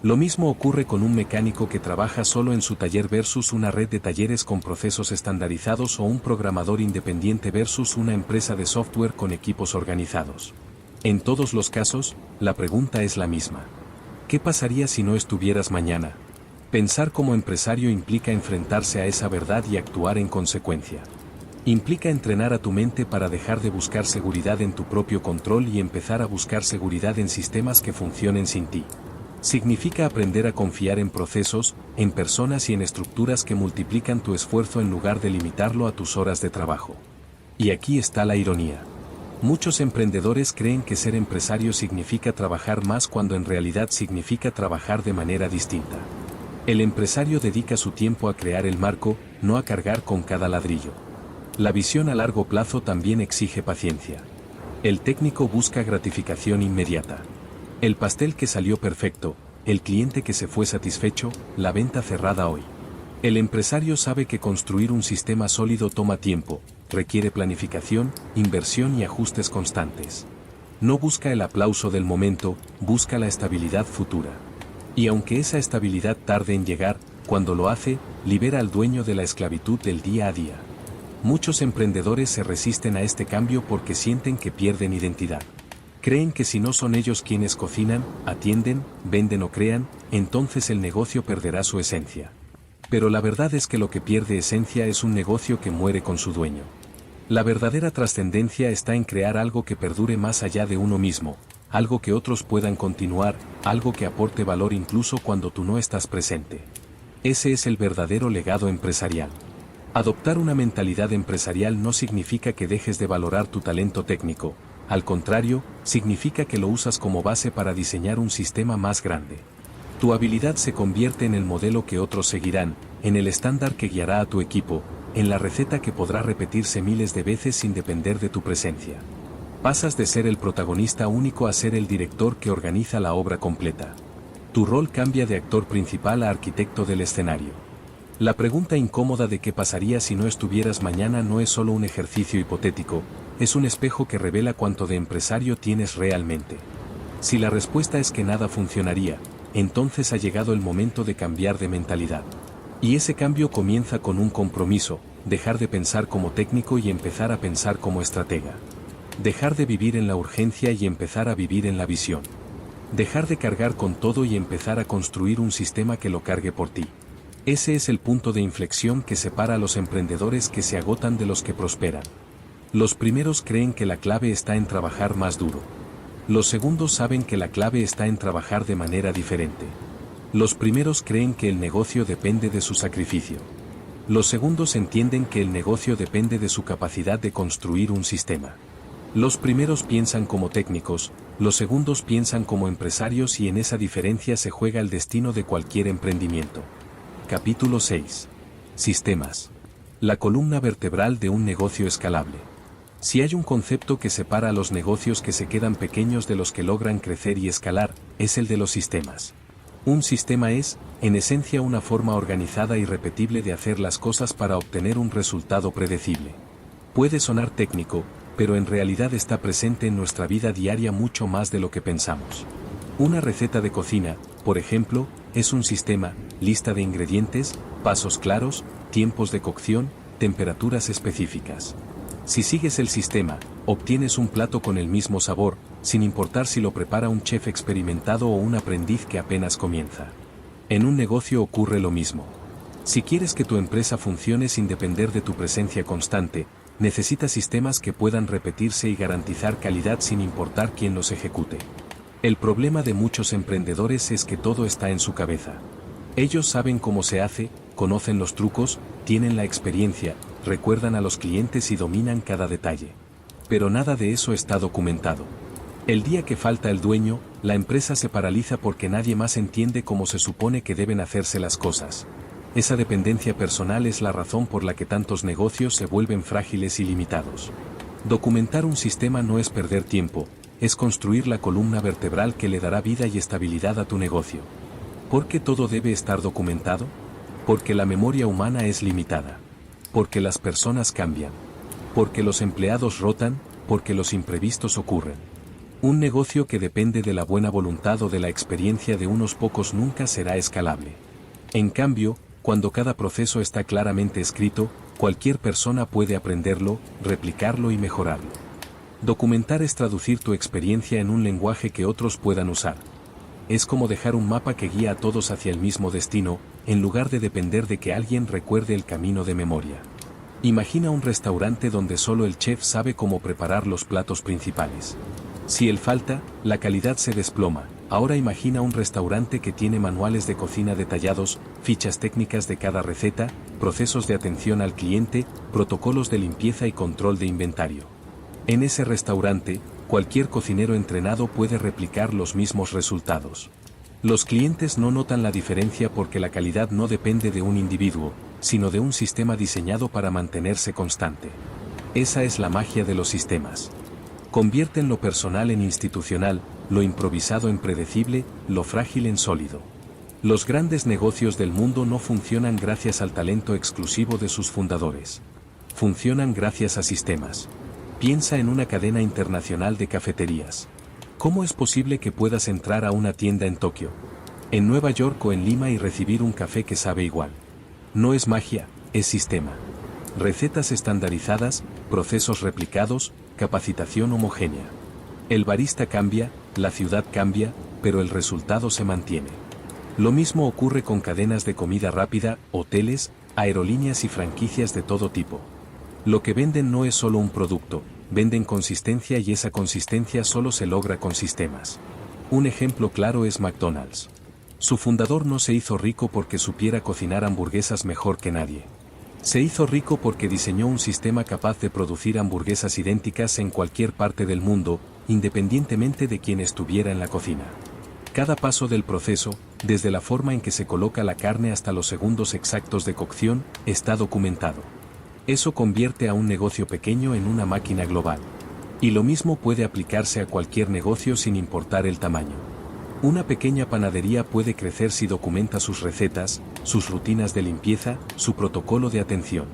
Lo mismo ocurre con un mecánico que trabaja solo en su taller versus una red de talleres con procesos estandarizados o un programador independiente versus una empresa de software con equipos organizados. En todos los casos, la pregunta es la misma. ¿Qué pasaría si no estuvieras mañana? Pensar como empresario implica enfrentarse a esa verdad y actuar en consecuencia. Implica entrenar a tu mente para dejar de buscar seguridad en tu propio control y empezar a buscar seguridad en sistemas que funcionen sin ti. Significa aprender a confiar en procesos, en personas y en estructuras que multiplican tu esfuerzo en lugar de limitarlo a tus horas de trabajo. Y aquí está la ironía. Muchos emprendedores creen que ser empresario significa trabajar más cuando en realidad significa trabajar de manera distinta. El empresario dedica su tiempo a crear el marco, no a cargar con cada ladrillo. La visión a largo plazo también exige paciencia. El técnico busca gratificación inmediata. El pastel que salió perfecto, el cliente que se fue satisfecho, la venta cerrada hoy. El empresario sabe que construir un sistema sólido toma tiempo, requiere planificación, inversión y ajustes constantes. No busca el aplauso del momento, busca la estabilidad futura. Y aunque esa estabilidad tarde en llegar, cuando lo hace, libera al dueño de la esclavitud del día a día. Muchos emprendedores se resisten a este cambio porque sienten que pierden identidad. Creen que si no son ellos quienes cocinan, atienden, venden o crean, entonces el negocio perderá su esencia. Pero la verdad es que lo que pierde esencia es un negocio que muere con su dueño. La verdadera trascendencia está en crear algo que perdure más allá de uno mismo, algo que otros puedan continuar, algo que aporte valor incluso cuando tú no estás presente. Ese es el verdadero legado empresarial. Adoptar una mentalidad empresarial no significa que dejes de valorar tu talento técnico, al contrario, significa que lo usas como base para diseñar un sistema más grande. Tu habilidad se convierte en el modelo que otros seguirán, en el estándar que guiará a tu equipo, en la receta que podrá repetirse miles de veces sin depender de tu presencia. Pasas de ser el protagonista único a ser el director que organiza la obra completa. Tu rol cambia de actor principal a arquitecto del escenario. La pregunta incómoda de qué pasaría si no estuvieras mañana no es solo un ejercicio hipotético, es un espejo que revela cuánto de empresario tienes realmente. Si la respuesta es que nada funcionaría, entonces ha llegado el momento de cambiar de mentalidad. Y ese cambio comienza con un compromiso, dejar de pensar como técnico y empezar a pensar como estratega. Dejar de vivir en la urgencia y empezar a vivir en la visión. Dejar de cargar con todo y empezar a construir un sistema que lo cargue por ti. Ese es el punto de inflexión que separa a los emprendedores que se agotan de los que prosperan. Los primeros creen que la clave está en trabajar más duro. Los segundos saben que la clave está en trabajar de manera diferente. Los primeros creen que el negocio depende de su sacrificio. Los segundos entienden que el negocio depende de su capacidad de construir un sistema. Los primeros piensan como técnicos, los segundos piensan como empresarios, y en esa diferencia se juega el destino de cualquier emprendimiento. Capítulo 6. Sistemas. La columna vertebral de un negocio escalable. Si hay un concepto que separa a los negocios que se quedan pequeños de los que logran crecer y escalar, es el de los sistemas. Un sistema es, en esencia, una forma organizada y repetible de hacer las cosas para obtener un resultado predecible. Puede sonar técnico, pero en realidad está presente en nuestra vida diaria mucho más de lo que pensamos. Una receta de cocina, por ejemplo, es un sistema: lista de ingredientes, pasos claros, tiempos de cocción, temperaturas específicas. Si sigues el sistema, obtienes un plato con el mismo sabor, sin importar si lo prepara un chef experimentado o un aprendiz que apenas comienza. En un negocio ocurre lo mismo. Si quieres que tu empresa funcione sin depender de tu presencia constante, necesitas sistemas que puedan repetirse y garantizar calidad sin importar quién los ejecute. El problema de muchos emprendedores es que todo está en su cabeza. Ellos saben cómo se hace, conocen los trucos, tienen la experiencia, recuerdan a los clientes y dominan cada detalle. Pero nada de eso está documentado. El día que falta el dueño, la empresa se paraliza porque nadie más entiende cómo se supone que deben hacerse las cosas. Esa dependencia personal es la razón por la que tantos negocios se vuelven frágiles y limitados. Documentar un sistema no es perder tiempo, es construir la columna vertebral que le dará vida y estabilidad a tu negocio. ¿Por qué todo debe estar documentado? Porque la memoria humana es limitada. Porque las personas cambian. Porque los empleados rotan, porque los imprevistos ocurren. Un negocio que depende de la buena voluntad o de la experiencia de unos pocos nunca será escalable. En cambio, cuando cada proceso está claramente escrito, cualquier persona puede aprenderlo, replicarlo y mejorarlo. Documentar es traducir tu experiencia en un lenguaje que otros puedan usar. Es como dejar un mapa que guía a todos hacia el mismo destino, en lugar de depender de que alguien recuerde el camino de memoria. Imagina un restaurante donde solo el chef sabe cómo preparar los platos principales. Si él falta, la calidad se desploma. Ahora imagina un restaurante que tiene manuales de cocina detallados, fichas técnicas de cada receta, procesos de atención al cliente, protocolos de limpieza y control de inventario. En ese restaurante, cualquier cocinero entrenado puede replicar los mismos resultados. Los clientes no notan la diferencia porque la calidad no depende de un individuo, sino de un sistema diseñado para mantenerse constante. Esa es la magia de los sistemas. Convierten lo personal en institucional, lo improvisado en predecible, lo frágil en sólido. Los grandes negocios del mundo no funcionan gracias al talento exclusivo de sus fundadores. Funcionan gracias a sistemas. Piensa en una cadena internacional de cafeterías. ¿Cómo es posible que puedas entrar a una tienda en Tokio, en Nueva York o en Lima y recibir un café que sabe igual? No es magia, es sistema. Recetas estandarizadas, procesos replicados, capacitación homogénea. El barista cambia, la ciudad cambia, pero el resultado se mantiene. Lo mismo ocurre con cadenas de comida rápida, hoteles, aerolíneas y franquicias de todo tipo. Lo que venden no es solo un producto, venden consistencia, y esa consistencia solo se logra con sistemas. Un ejemplo claro es McDonald's. Su fundador no se hizo rico porque supiera cocinar hamburguesas mejor que nadie. Se hizo rico porque diseñó un sistema capaz de producir hamburguesas idénticas en cualquier parte del mundo, independientemente de quién estuviera en la cocina. Cada paso del proceso, desde la forma en que se coloca la carne hasta los segundos exactos de cocción, está documentado. Eso convierte a un negocio pequeño en una máquina global. Y lo mismo puede aplicarse a cualquier negocio sin importar el tamaño. Una pequeña panadería puede crecer si documenta sus recetas, sus rutinas de limpieza, su protocolo de atención.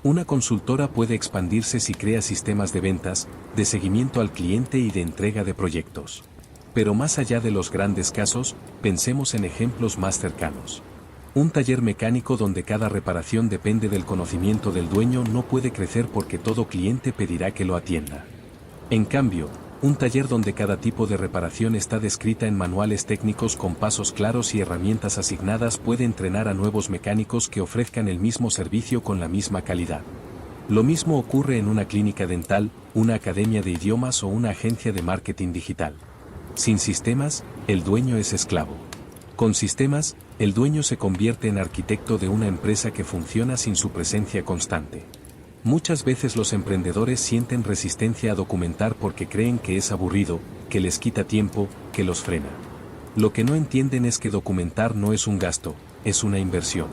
Una consultora puede expandirse si crea sistemas de ventas, de seguimiento al cliente y de entrega de proyectos. Pero más allá de los grandes casos, pensemos en ejemplos más cercanos. Un taller mecánico donde cada reparación depende del conocimiento del dueño no puede crecer porque todo cliente pedirá que lo atienda. En cambio, Un taller donde cada tipo de reparación está descrita en manuales técnicos con pasos claros y herramientas asignadas puede entrenar a nuevos mecánicos que ofrezcan el mismo servicio con la misma calidad. Lo mismo ocurre en una clínica dental, una academia de idiomas o una agencia de marketing digital. Sin sistemas, el dueño es esclavo. Con sistemas, el dueño se convierte en arquitecto de una empresa que funciona sin su presencia constante. Muchas veces los emprendedores sienten resistencia a documentar porque creen que es aburrido, que les quita tiempo, que los frena. Lo que no entienden es que documentar no es un gasto, es una inversión.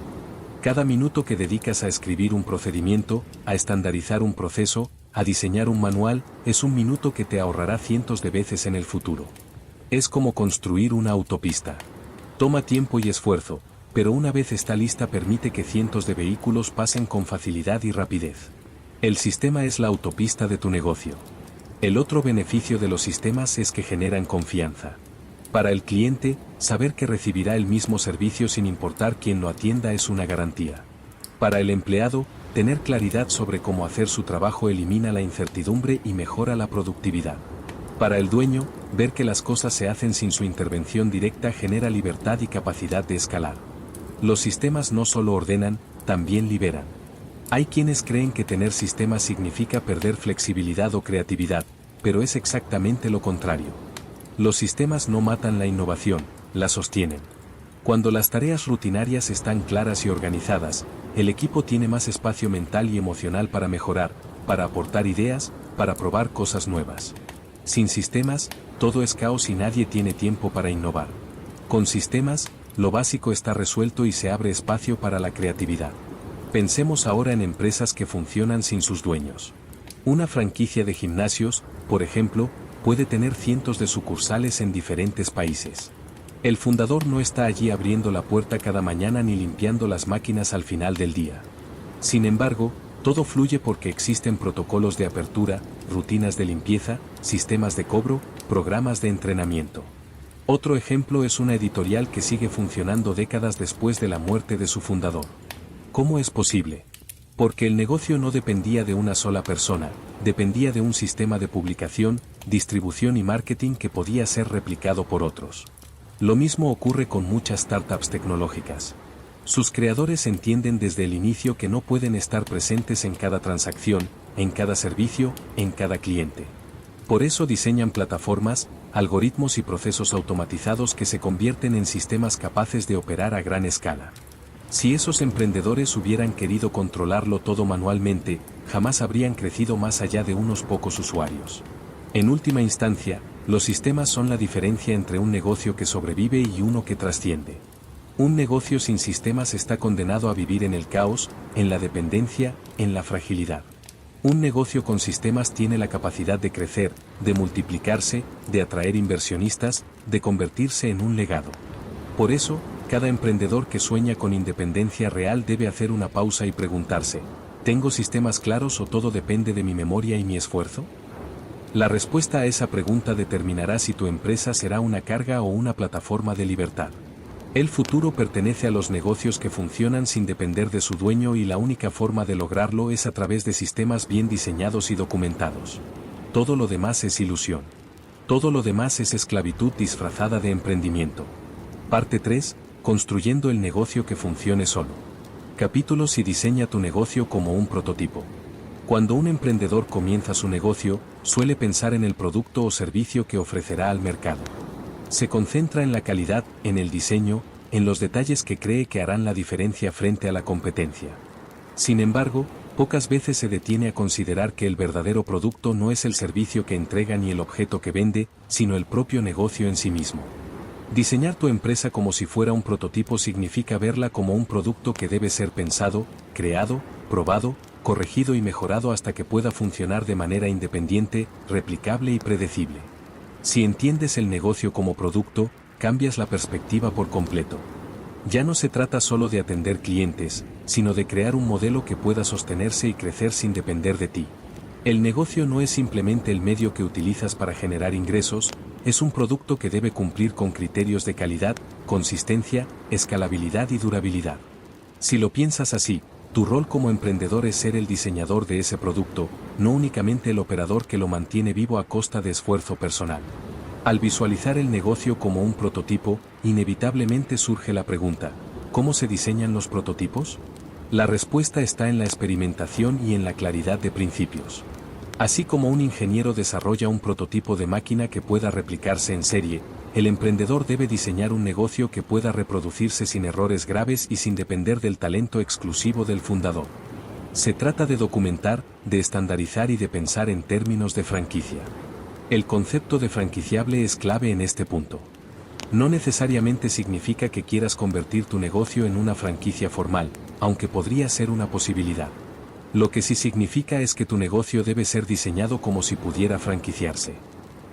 Cada minuto que dedicas a escribir un procedimiento, a estandarizar un proceso, a diseñar un manual, es un minuto que te ahorrará cientos de veces en el futuro. Es como construir una autopista. Toma tiempo y esfuerzo, pero una vez está lista permite que cientos de vehículos pasen con facilidad y rapidez. El sistema es la autopista de tu negocio. El otro beneficio de los sistemas es que generan confianza. Para el cliente, saber que recibirá el mismo servicio sin importar quién lo atienda es una garantía. Para el empleado, tener claridad sobre cómo hacer su trabajo elimina la incertidumbre y mejora la productividad. Para el dueño, ver que las cosas se hacen sin su intervención directa genera libertad y capacidad de escalar. Los sistemas no solo ordenan, también liberan. Hay quienes creen que tener sistemas significa perder flexibilidad o creatividad, pero es exactamente lo contrario. Los sistemas no matan la innovación, la sostienen. Cuando las tareas rutinarias están claras y organizadas, el equipo tiene más espacio mental y emocional para mejorar, para aportar ideas, para probar cosas nuevas. Sin sistemas, todo es caos y nadie tiene tiempo para innovar. Con sistemas, lo básico está resuelto y se abre espacio para la creatividad. Pensemos ahora en empresas que funcionan sin sus dueños. Una franquicia de gimnasios, por ejemplo, puede tener cientos de sucursales en diferentes países. El fundador no está allí abriendo la puerta cada mañana ni limpiando las máquinas al final del día. Sin embargo, todo fluye porque existen protocolos de apertura, rutinas de limpieza, sistemas de cobro, programas de entrenamiento. Otro ejemplo es una editorial que sigue funcionando décadas después de la muerte de su fundador. ¿Cómo es posible? Porque el negocio no dependía de una sola persona, dependía de un sistema de publicación, distribución y marketing que podía ser replicado por otros. Lo mismo ocurre con muchas startups tecnológicas. Sus creadores entienden desde el inicio que no pueden estar presentes en cada transacción, en cada servicio, en cada cliente. Por eso diseñan plataformas, algoritmos y procesos automatizados que se convierten en sistemas capaces de operar a gran escala. Si esos emprendedores hubieran querido controlarlo todo manualmente, jamás habrían crecido más allá de unos pocos usuarios. En última instancia, los sistemas son la diferencia entre un negocio que sobrevive y uno que trasciende. Un negocio sin sistemas está condenado a vivir en el caos, en la dependencia, en la fragilidad. Un negocio con sistemas tiene la capacidad de crecer, de multiplicarse, de atraer inversionistas, de convertirse en un legado. Por eso, cada emprendedor que sueña con independencia real debe hacer una pausa y preguntarse, ¿tengo sistemas claros o todo depende de mi memoria y mi esfuerzo? La respuesta a esa pregunta determinará si tu empresa será una carga o una plataforma de libertad. El futuro pertenece a los negocios que funcionan sin depender de su dueño y la única forma de lograrlo es a través de sistemas bien diseñados y documentados. Todo lo demás es ilusión. Todo lo demás es esclavitud disfrazada de emprendimiento. Parte 3. Construyendo el negocio que funcione solo. Capítulo Si diseña tu negocio como un prototipo. Cuando un emprendedor comienza su negocio, suele pensar en el producto o servicio que ofrecerá al mercado. Se concentra en la calidad, en el diseño, en los detalles que cree que harán la diferencia frente a la competencia. Sin embargo, pocas veces se detiene a considerar que el verdadero producto no es el servicio que entrega ni el objeto que vende, sino el propio negocio en sí mismo. Diseñar tu empresa como si fuera un prototipo significa verla como un producto que debe ser pensado, creado, probado, corregido y mejorado hasta que pueda funcionar de manera independiente, replicable y predecible. Si entiendes el negocio como producto, cambias la perspectiva por completo. Ya no se trata solo de atender clientes, sino de crear un modelo que pueda sostenerse y crecer sin depender de ti. El negocio no es simplemente el medio que utilizas para generar ingresos, es un producto que debe cumplir con criterios de calidad, consistencia, escalabilidad y durabilidad. Si lo piensas así, Tu rol como emprendedor es ser el diseñador de ese producto, no únicamente el operador que lo mantiene vivo a costa de esfuerzo personal. Al visualizar el negocio como un prototipo, inevitablemente surge la pregunta, ¿cómo se diseñan los prototipos? La respuesta está en la experimentación y en la claridad de principios. Así como un ingeniero desarrolla un prototipo de máquina que pueda replicarse en serie, el emprendedor debe diseñar un negocio que pueda reproducirse sin errores graves y sin depender del talento exclusivo del fundador. Se trata de documentar, de estandarizar y de pensar en términos de franquicia. El concepto de franquiciable es clave en este punto. No necesariamente significa que quieras convertir tu negocio en una franquicia formal, aunque podría ser una posibilidad. Lo que sí significa es que tu negocio debe ser diseñado como si pudiera franquiciarse.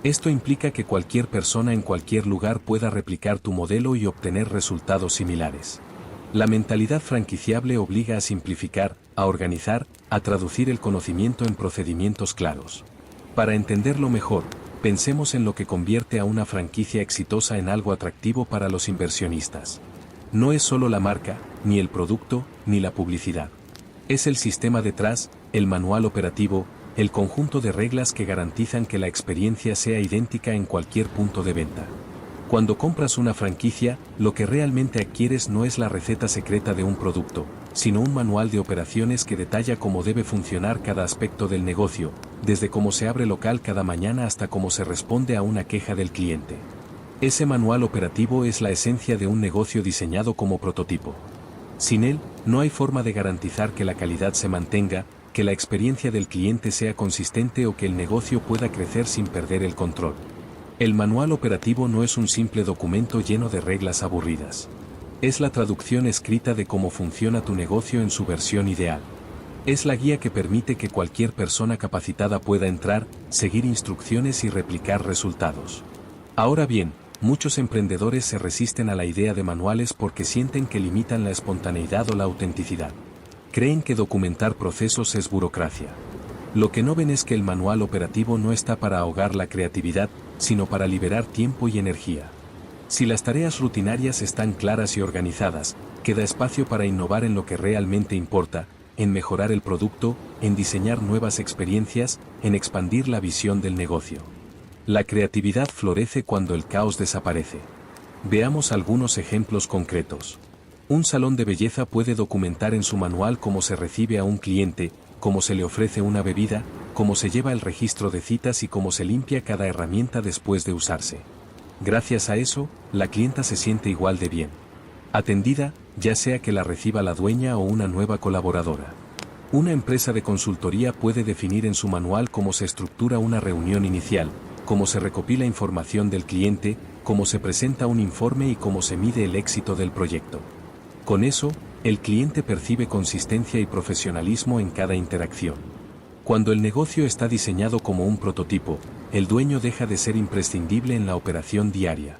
Esto implica que cualquier persona en cualquier lugar pueda replicar tu modelo y obtener resultados similares. La mentalidad franquiciable obliga a simplificar, a organizar, a traducir el conocimiento en procedimientos claros. Para entenderlo mejor, pensemos en lo que convierte a una franquicia exitosa en algo atractivo para los inversionistas. No es solo la marca, ni el producto, ni la publicidad. Es el sistema detrás, el manual operativo, el conjunto de reglas que garantizan que la experiencia sea idéntica en cualquier punto de venta. Cuando compras una franquicia, lo que realmente adquieres no es la receta secreta de un producto, sino un manual de operaciones que detalla cómo debe funcionar cada aspecto del negocio, desde cómo se abre local cada mañana hasta cómo se responde a una queja del cliente. Ese manual operativo es la esencia de un negocio diseñado como prototipo. Sin él, no hay forma de garantizar que la calidad se mantenga, que la experiencia del cliente sea consistente o que el negocio pueda crecer sin perder el control. El manual operativo no es un simple documento lleno de reglas aburridas. Es la traducción escrita de cómo funciona tu negocio en su versión ideal. Es la guía que permite que cualquier persona capacitada pueda entrar, seguir instrucciones y replicar resultados. Ahora bien, muchos emprendedores se resisten a la idea de manuales porque sienten que limitan la espontaneidad o la autenticidad. Creen que documentar procesos es burocracia. Lo que no ven es que el manual operativo no está para ahogar la creatividad, sino para liberar tiempo y energía. Si las tareas rutinarias están claras y organizadas, queda espacio para innovar en lo que realmente importa, en mejorar el producto, en diseñar nuevas experiencias, en expandir la visión del negocio. La creatividad florece cuando el caos desaparece. Veamos algunos ejemplos concretos. Un salón de belleza puede documentar en su manual cómo se recibe a un cliente, cómo se le ofrece una bebida, cómo se lleva el registro de citas y cómo se limpia cada herramienta después de usarse. Gracias a eso, la clienta se siente igual de bien atendida, ya sea que la reciba la dueña o una nueva colaboradora. Una empresa de consultoría puede definir en su manual cómo se estructura una reunión inicial, cómo se recopila información del cliente, cómo se presenta un informe y cómo se mide el éxito del proyecto. Con eso, el cliente percibe consistencia y profesionalismo en cada interacción. Cuando el negocio está diseñado como un prototipo, el dueño deja de ser imprescindible en la operación diaria.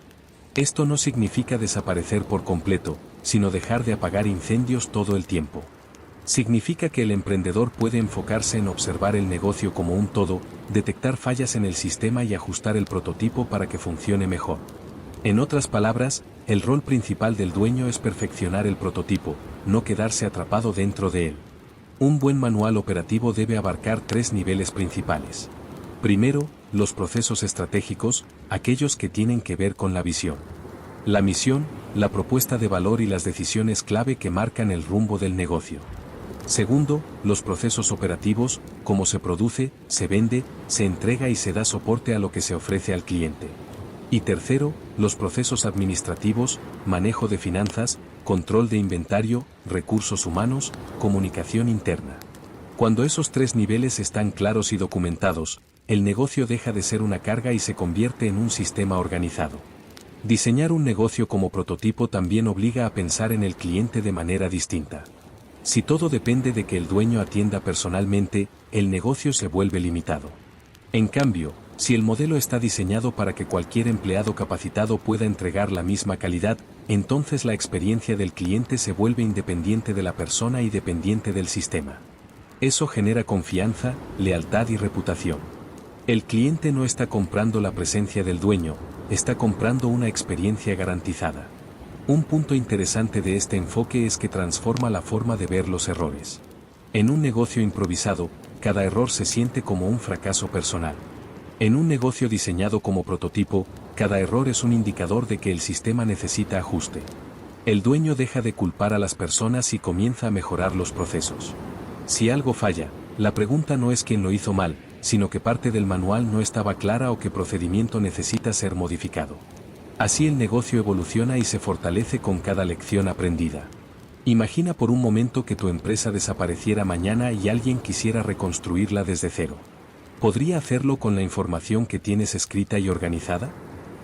Esto no significa desaparecer por completo, sino dejar de apagar incendios todo el tiempo. Significa que el emprendedor puede enfocarse en observar el negocio como un todo, detectar fallas en el sistema y ajustar el prototipo para que funcione mejor. En otras palabras, el rol principal del dueño es perfeccionar el prototipo, no quedarse atrapado dentro de él. Un buen manual operativo debe abarcar 3 niveles principales. Primero, los procesos estratégicos, aquellos que tienen que ver con la visión. La misión, la propuesta de valor y las decisiones clave que marcan el rumbo del negocio. Segundo, los procesos operativos, cómo se produce, se vende, se entrega y se da soporte a lo que se ofrece al cliente. Y tercero, los procesos administrativos, manejo de finanzas, control de inventario, recursos humanos, comunicación interna. Cuando esos 3 niveles están claros y documentados, el negocio deja de ser una carga y se convierte en un sistema organizado. Diseñar un negocio como prototipo también obliga a pensar en el cliente de manera distinta. Si todo depende de que el dueño atienda personalmente, el negocio se vuelve limitado. En cambio, si el modelo está diseñado para que cualquier empleado capacitado pueda entregar la misma calidad, entonces la experiencia del cliente se vuelve independiente de la persona y dependiente del sistema. Eso genera confianza, lealtad y reputación. El cliente no está comprando la presencia del dueño, está comprando una experiencia garantizada. Un punto interesante de este enfoque es que transforma la forma de ver los errores. En un negocio improvisado, cada error se siente como un fracaso personal. En un negocio diseñado como prototipo, cada error es un indicador de que el sistema necesita ajuste. El dueño deja de culpar a las personas y comienza a mejorar los procesos. Si algo falla, la pregunta no es quién lo hizo mal, sino que parte del manual no estaba clara o qué procedimiento necesita ser modificado. Así el negocio evoluciona y se fortalece con cada lección aprendida. Imagina por un momento que tu empresa desapareciera mañana y alguien quisiera reconstruirla desde cero. ¿Podría hacerlo con la información que tienes escrita y organizada?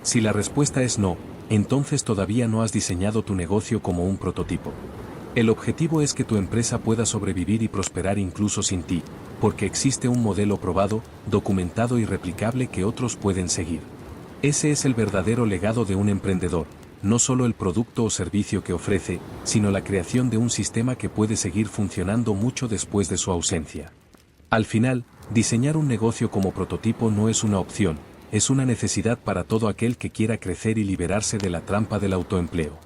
Si la respuesta es no, entonces todavía no has diseñado tu negocio como un prototipo. El objetivo es que tu empresa pueda sobrevivir y prosperar incluso sin ti, porque existe un modelo probado, documentado y replicable que otros pueden seguir. Ese es el verdadero legado de un emprendedor, no solo el producto o servicio que ofrece, sino la creación de un sistema que puede seguir funcionando mucho después de su ausencia. Al final, diseñar un negocio como prototipo no es una opción, es una necesidad para todo aquel que quiera crecer y liberarse de la trampa del autoempleo.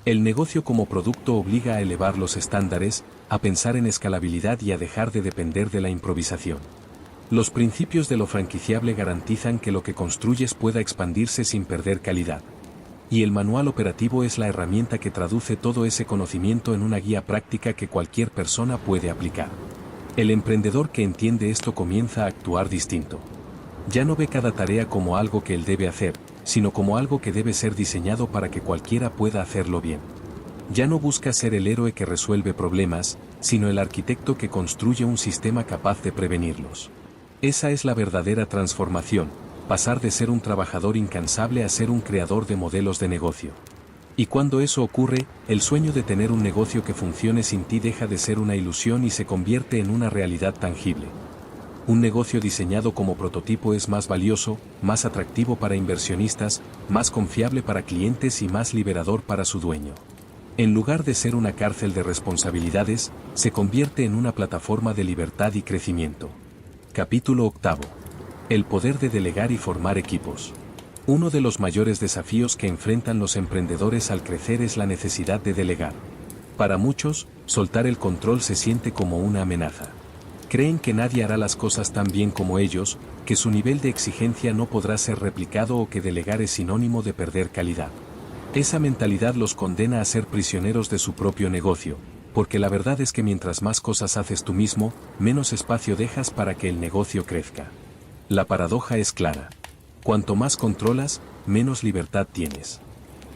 El negocio como producto obliga a elevar los estándares, a pensar en escalabilidad y a dejar de depender de la improvisación. Los principios de lo franquiciable garantizan que lo que construyes pueda expandirse sin perder calidad. Y el manual operativo es la herramienta que traduce todo ese conocimiento en una guía práctica que cualquier persona puede aplicar. El emprendedor que entiende esto comienza a actuar distinto. Ya no ve cada tarea como algo que él debe hacer, sino como algo que debe ser diseñado para que cualquiera pueda hacerlo bien. Ya no busca ser el héroe que resuelve problemas, sino el arquitecto que construye un sistema capaz de prevenirlos. Esa es la verdadera transformación, pasar de ser un trabajador incansable a ser un creador de modelos de negocio. Y cuando eso ocurre, el sueño de tener un negocio que funcione sin ti deja de ser una ilusión y se convierte en una realidad tangible. Un negocio diseñado como prototipo es más valioso, más atractivo para inversionistas, más confiable para clientes y más liberador para su dueño. En lugar de ser una cárcel de responsabilidades, se convierte en una plataforma de libertad y crecimiento. Capítulo 8. El poder de delegar y formar equipos. Uno de los mayores desafíos que enfrentan los emprendedores al crecer es la necesidad de delegar. Para muchos, soltar el control se siente como una amenaza. Creen que nadie hará las cosas tan bien como ellos, que su nivel de exigencia no podrá ser replicado o que delegar es sinónimo de perder calidad. Esa mentalidad los condena a ser prisioneros de su propio negocio, porque la verdad es que mientras más cosas haces tú mismo, menos espacio dejas para que el negocio crezca. La paradoja es clara. Cuanto más controlas, menos libertad tienes.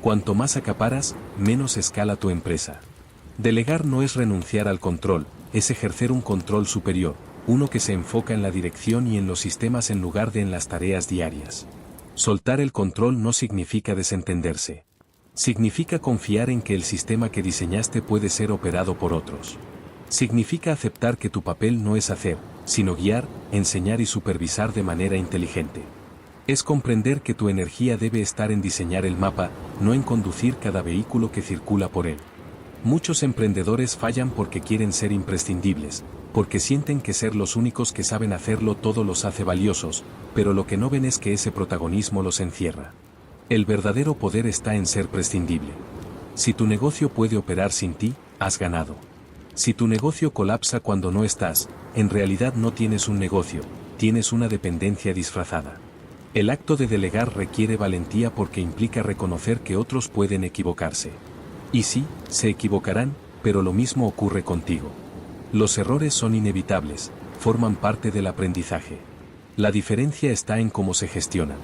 Cuanto más acaparas, menos escala tu empresa. Delegar no es renunciar al control, es ejercer un control superior, uno que se enfoca en la dirección y en los sistemas en lugar de en las tareas diarias. Soltar el control no significa desentenderse. Significa confiar en que el sistema que diseñaste puede ser operado por otros. Significa aceptar que tu papel no es hacer, sino guiar, enseñar y supervisar de manera inteligente. Es comprender que tu energía debe estar en diseñar el mapa, no en conducir cada vehículo que circula por él. Muchos emprendedores fallan porque quieren ser imprescindibles, porque sienten que ser los únicos que saben hacerlo todo los hace valiosos, pero lo que no ven es que ese protagonismo los encierra. El verdadero poder está en ser prescindible. Si tu negocio puede operar sin ti, has ganado. Si tu negocio colapsa cuando no estás, en realidad no tienes un negocio, tienes una dependencia disfrazada. El acto de delegar requiere valentía porque implica reconocer que otros pueden equivocarse. Y sí, se equivocarán, pero lo mismo ocurre contigo. Los errores son inevitables, forman parte del aprendizaje. La diferencia está en cómo se gestionan.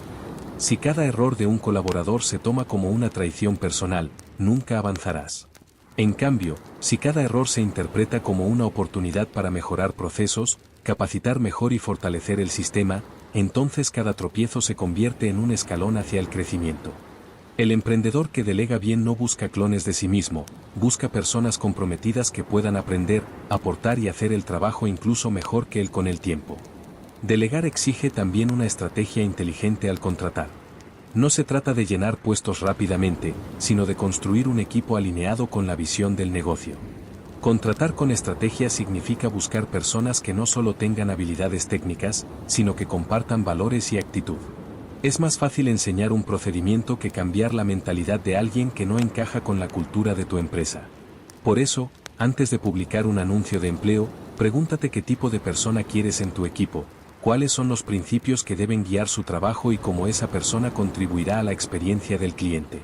Si cada error de un colaborador se toma como una traición personal, nunca avanzarás. En cambio, si cada error se interpreta como una oportunidad para mejorar procesos, capacitar mejor y fortalecer el sistema, entonces cada tropiezo se convierte en un escalón hacia el crecimiento. El emprendedor que delega bien no busca clones de sí mismo, busca personas comprometidas que puedan aprender, aportar y hacer el trabajo incluso mejor que él con el tiempo. Delegar exige también una estrategia inteligente al contratar. No se trata de llenar puestos rápidamente, sino de construir un equipo alineado con la visión del negocio. Contratar con estrategia significa buscar personas que no solo tengan habilidades técnicas, sino que compartan valores y actitud. Es más fácil enseñar un procedimiento que cambiar la mentalidad de alguien que no encaja con la cultura de tu empresa. Por eso, antes de publicar un anuncio de empleo, pregúntate qué tipo de persona quieres en tu equipo, cuáles son los principios que deben guiar su trabajo y cómo esa persona contribuirá a la experiencia del cliente.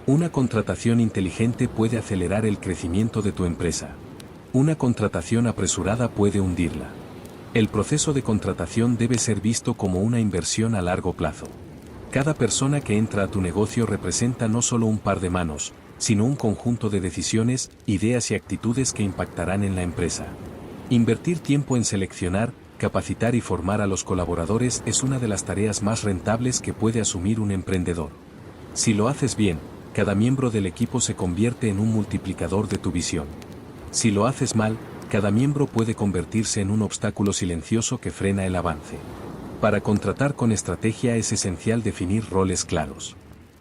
Una contratación inteligente puede acelerar el crecimiento de tu empresa. Una contratación apresurada puede hundirla. El proceso de contratación debe ser visto como una inversión a largo plazo. Cada persona que entra a tu negocio representa no solo un par de manos, sino un conjunto de decisiones, ideas y actitudes que impactarán en la empresa. Invertir tiempo en seleccionar, capacitar y formar a los colaboradores es una de las tareas más rentables que puede asumir un emprendedor. Si lo haces bien, cada miembro del equipo se convierte en un multiplicador de tu visión. Si lo haces mal, cada miembro puede convertirse en un obstáculo silencioso que frena el avance. Para contratar con estrategia es esencial definir roles claros.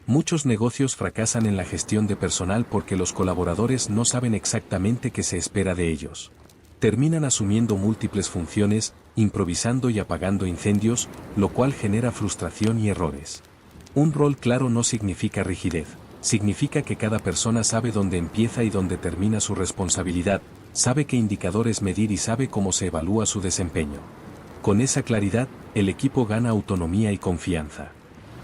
Muchos negocios fracasan en la gestión de personal porque los colaboradores no saben exactamente qué se espera de ellos. Terminan asumiendo múltiples funciones, improvisando y apagando incendios, lo cual genera frustración y errores. Un rol claro no significa rigidez, significa que cada persona sabe dónde empieza y dónde termina su responsabilidad, sabe qué indicadores medir y sabe cómo se evalúa su desempeño. Con esa claridad, el equipo gana autonomía y confianza.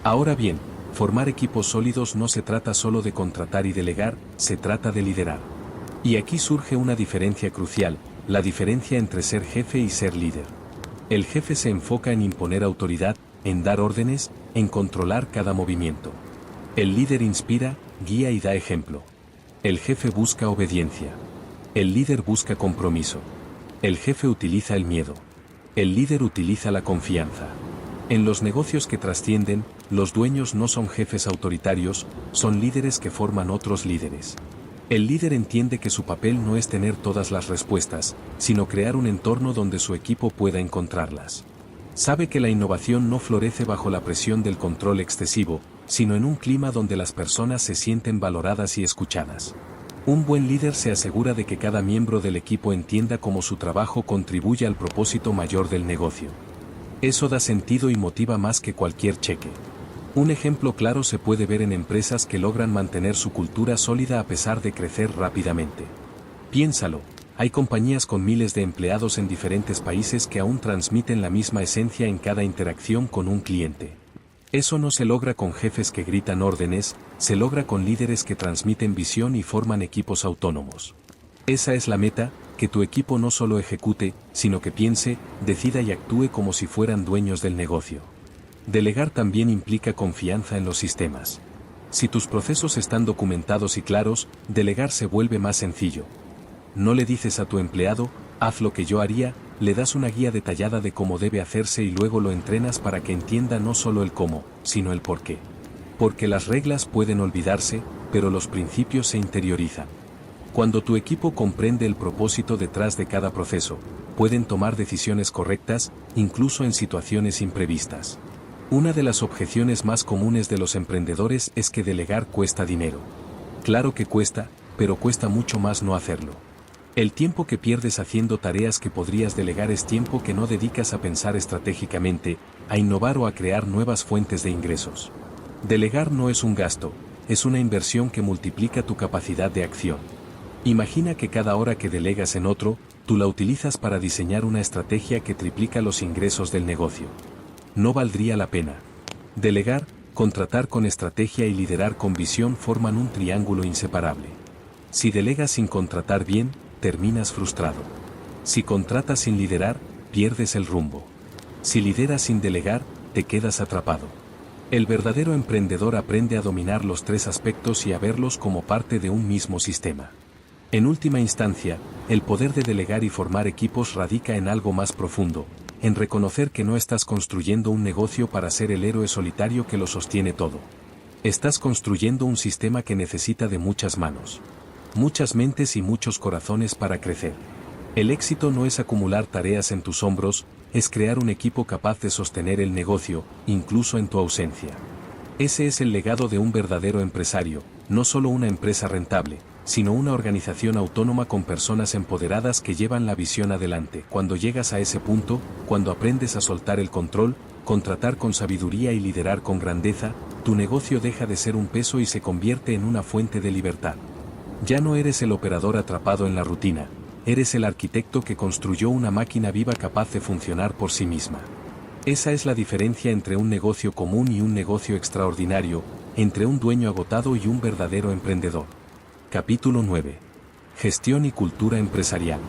Ahora bien, formar equipos sólidos no se trata solo de contratar y delegar, se trata de liderar. Y aquí surge una diferencia crucial, la diferencia entre ser jefe y ser líder. El jefe se enfoca en imponer autoridad, en dar órdenes, en controlar cada movimiento. El líder inspira, guía y da ejemplo. El jefe busca obediencia. El líder busca compromiso. El jefe utiliza el miedo. El líder utiliza la confianza. En los negocios que trascienden, los dueños no son jefes autoritarios, son líderes que forman otros líderes. El líder entiende que su papel no es tener todas las respuestas, sino crear un entorno donde su equipo pueda encontrarlas. Sabe que la innovación no florece bajo la presión del control excesivo, sino en un clima donde las personas se sienten valoradas y escuchadas. Un buen líder se asegura de que cada miembro del equipo entienda cómo su trabajo contribuye al propósito mayor del negocio. Eso da sentido y motiva más que cualquier cheque. Un ejemplo claro se puede ver en empresas que logran mantener su cultura sólida a pesar de crecer rápidamente. Piénsalo, hay compañías con miles de empleados en diferentes países que aún transmiten la misma esencia en cada interacción con un cliente. Eso no se logra con jefes que gritan órdenes, se logra con líderes que transmiten visión y forman equipos autónomos. Esa es la meta, que tu equipo no solo ejecute, sino que piense, decida y actúe como si fueran dueños del negocio. Delegar también implica confianza en los sistemas. Si tus procesos están documentados y claros, delegar se vuelve más sencillo. No le dices a tu empleado, haz lo que yo haría, le das una guía detallada de cómo debe hacerse y luego lo entrenas para que entienda no solo el cómo, sino el por qué. Porque las reglas pueden olvidarse, pero los principios se interiorizan. Cuando tu equipo comprende el propósito detrás de cada proceso, pueden tomar decisiones correctas, incluso en situaciones imprevistas. Una de las objeciones más comunes de los emprendedores es que delegar cuesta dinero. Claro que cuesta, pero cuesta mucho más no hacerlo. El tiempo que pierdes haciendo tareas que podrías delegar es tiempo que no dedicas a pensar estratégicamente, a innovar o a crear nuevas fuentes de ingresos. Delegar no es un gasto, es una inversión que multiplica tu capacidad de acción. Imagina que cada hora que delegas en otro, tú la utilizas para diseñar una estrategia que triplica los ingresos del negocio. No valdría la pena. Delegar, contratar con estrategia y liderar con visión forman un triángulo inseparable. Si delegas sin contratar bien, terminas frustrado. Si contratas sin liderar, pierdes el rumbo. Si lideras sin delegar, te quedas atrapado. El verdadero emprendedor aprende a dominar los tres aspectos y a verlos como parte de un mismo sistema. En última instancia, el poder de delegar y formar equipos radica en algo más profundo, en reconocer que no estás construyendo un negocio para ser el héroe solitario que lo sostiene todo. Estás construyendo un sistema que necesita de muchas manos, muchas mentes y muchos corazones para crecer. El éxito no es acumular tareas en tus hombros, es crear un equipo capaz de sostener el negocio, incluso en tu ausencia. Ese es el legado de un verdadero empresario, no solo una empresa rentable, sino una organización autónoma con personas empoderadas que llevan la visión adelante. Cuando llegas a ese punto, cuando aprendes a soltar el control, contratar con sabiduría y liderar con grandeza, tu negocio deja de ser un peso y se convierte en una fuente de libertad. Ya no eres el operador atrapado en la rutina, eres el arquitecto que construyó una máquina viva capaz de funcionar por sí misma. Esa es la diferencia entre un negocio común y un negocio extraordinario, entre un dueño agotado y un verdadero emprendedor. Capítulo 9. Gestión y cultura empresarial.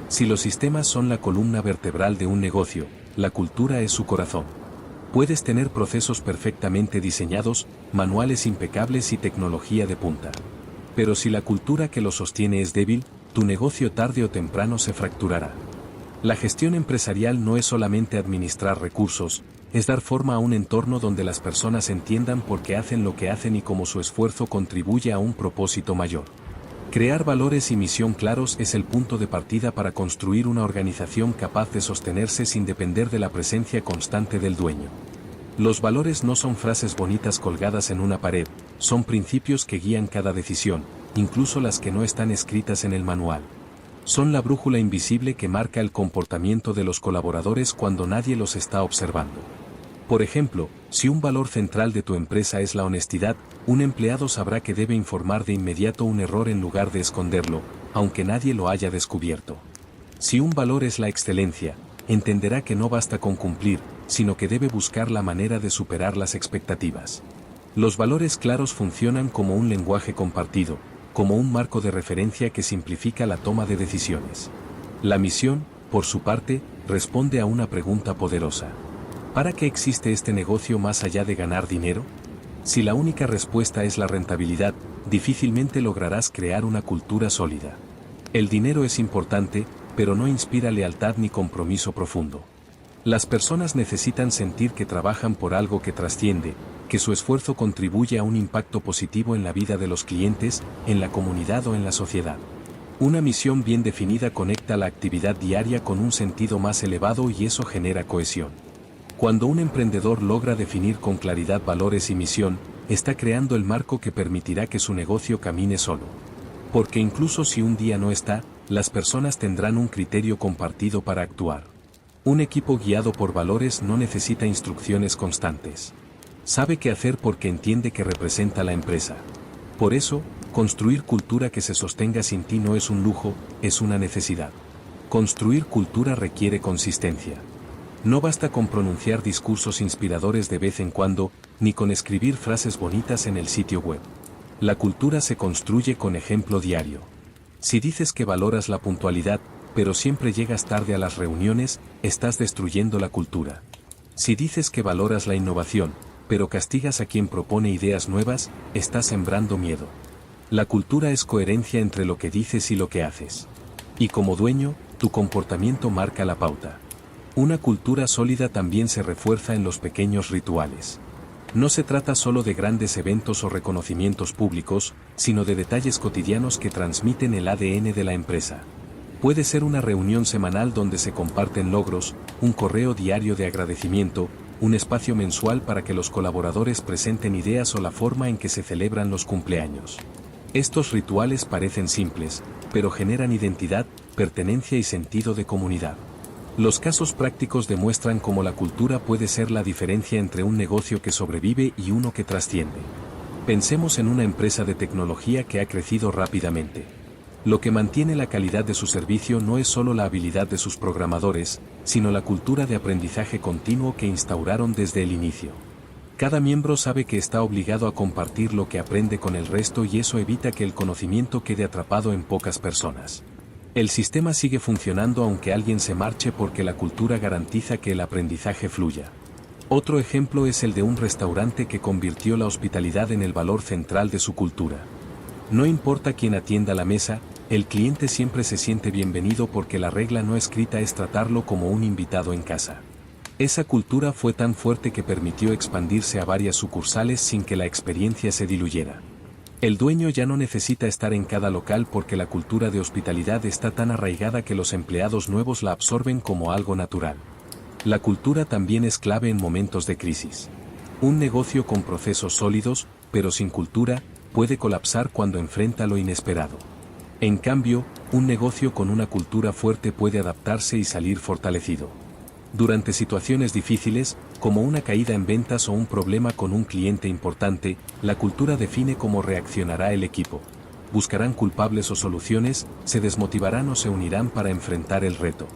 Si los sistemas son la columna vertebral de un negocio, la cultura es su corazón. Puedes tener procesos perfectamente diseñados, manuales impecables y tecnología de punta. Pero si la cultura que lo sostiene es débil, tu negocio tarde o temprano se fracturará. La gestión empresarial no es solamente administrar recursos, es dar forma a un entorno donde las personas entiendan por qué hacen lo que hacen y cómo su esfuerzo contribuye a un propósito mayor. Crear valores y misión claros es el punto de partida para construir una organización capaz de sostenerse sin depender de la presencia constante del dueño. Los valores no son frases bonitas colgadas en una pared, son principios que guían cada decisión, incluso las que no están escritas en el manual. Son la brújula invisible que marca el comportamiento de los colaboradores cuando nadie los está observando. Por ejemplo, si un valor central de tu empresa es la honestidad, un empleado sabrá que debe informar de inmediato un error en lugar de esconderlo, aunque nadie lo haya descubierto. Si un valor es la excelencia, entenderá que no basta con cumplir, sino que debe buscar la manera de superar las expectativas. Los valores claros funcionan como un lenguaje compartido, como un marco de referencia que simplifica la toma de decisiones. La misión, por su parte, responde a una pregunta poderosa. ¿Para qué existe este negocio más allá de ganar dinero? Si la única respuesta es la rentabilidad, difícilmente lograrás crear una cultura sólida. El dinero es importante, pero no inspira lealtad ni compromiso profundo. Las personas necesitan sentir que trabajan por algo que trasciende, que su esfuerzo contribuye a un impacto positivo en la vida de los clientes, en la comunidad o en la sociedad. Una misión bien definida conecta la actividad diaria con un sentido más elevado y eso genera cohesión. Cuando un emprendedor logra definir con claridad valores y misión, está creando el marco que permitirá que su negocio camine solo. Porque incluso si un día no está, las personas tendrán un criterio compartido para actuar. Un equipo guiado por valores no necesita instrucciones constantes. Sabe qué hacer porque entiende que representa la empresa. Por eso, construir cultura que se sostenga sin ti no es un lujo, es una necesidad. Construir cultura requiere consistencia. No basta con pronunciar discursos inspiradores de vez en cuando, ni con escribir frases bonitas en el sitio web. La cultura se construye con ejemplo diario. Si dices que valoras la puntualidad, pero siempre llegas tarde a las reuniones, estás destruyendo la cultura. Si dices que valoras la innovación, pero castigas a quien propone ideas nuevas, estás sembrando miedo. La cultura es coherencia entre lo que dices y lo que haces. Y como dueño, tu comportamiento marca la pauta. Una cultura sólida también se refuerza en los pequeños rituales. No se trata solo de grandes eventos o reconocimientos públicos, sino de detalles cotidianos que transmiten el ADN de la empresa. Puede ser una reunión semanal donde se comparten logros, un correo diario de agradecimiento, un espacio mensual para que los colaboradores presenten ideas o la forma en que se celebran los cumpleaños. Estos rituales parecen simples, pero generan identidad, pertenencia y sentido de comunidad. Los casos prácticos demuestran cómo la cultura puede ser la diferencia entre un negocio que sobrevive y uno que trasciende. Pensemos en una empresa de tecnología que ha crecido rápidamente. Lo que mantiene la calidad de su servicio no es solo la habilidad de sus programadores, sino la cultura de aprendizaje continuo que instauraron desde el inicio. Cada miembro sabe que está obligado a compartir lo que aprende con el resto y eso evita que el conocimiento quede atrapado en pocas personas. El sistema sigue funcionando aunque alguien se marche porque la cultura garantiza que el aprendizaje fluya. Otro ejemplo es el de un restaurante que convirtió la hospitalidad en el valor central de su cultura. No importa quién atienda la mesa, el cliente siempre se siente bienvenido porque la regla no escrita es tratarlo como un invitado en casa. Esa cultura fue tan fuerte que permitió expandirse a varias sucursales sin que la experiencia se diluyera. El dueño ya no necesita estar en cada local porque la cultura de hospitalidad está tan arraigada que los empleados nuevos la absorben como algo natural. La cultura también es clave en momentos de crisis. Un negocio con procesos sólidos, pero sin cultura, puede colapsar cuando enfrenta lo inesperado. En cambio, un negocio con una cultura fuerte puede adaptarse y salir fortalecido. Durante situaciones difíciles, como una caída en ventas o un problema con un cliente importante, la cultura define cómo reaccionará el equipo. Buscarán culpables o soluciones, se desmotivarán o se unirán para enfrentar el reto.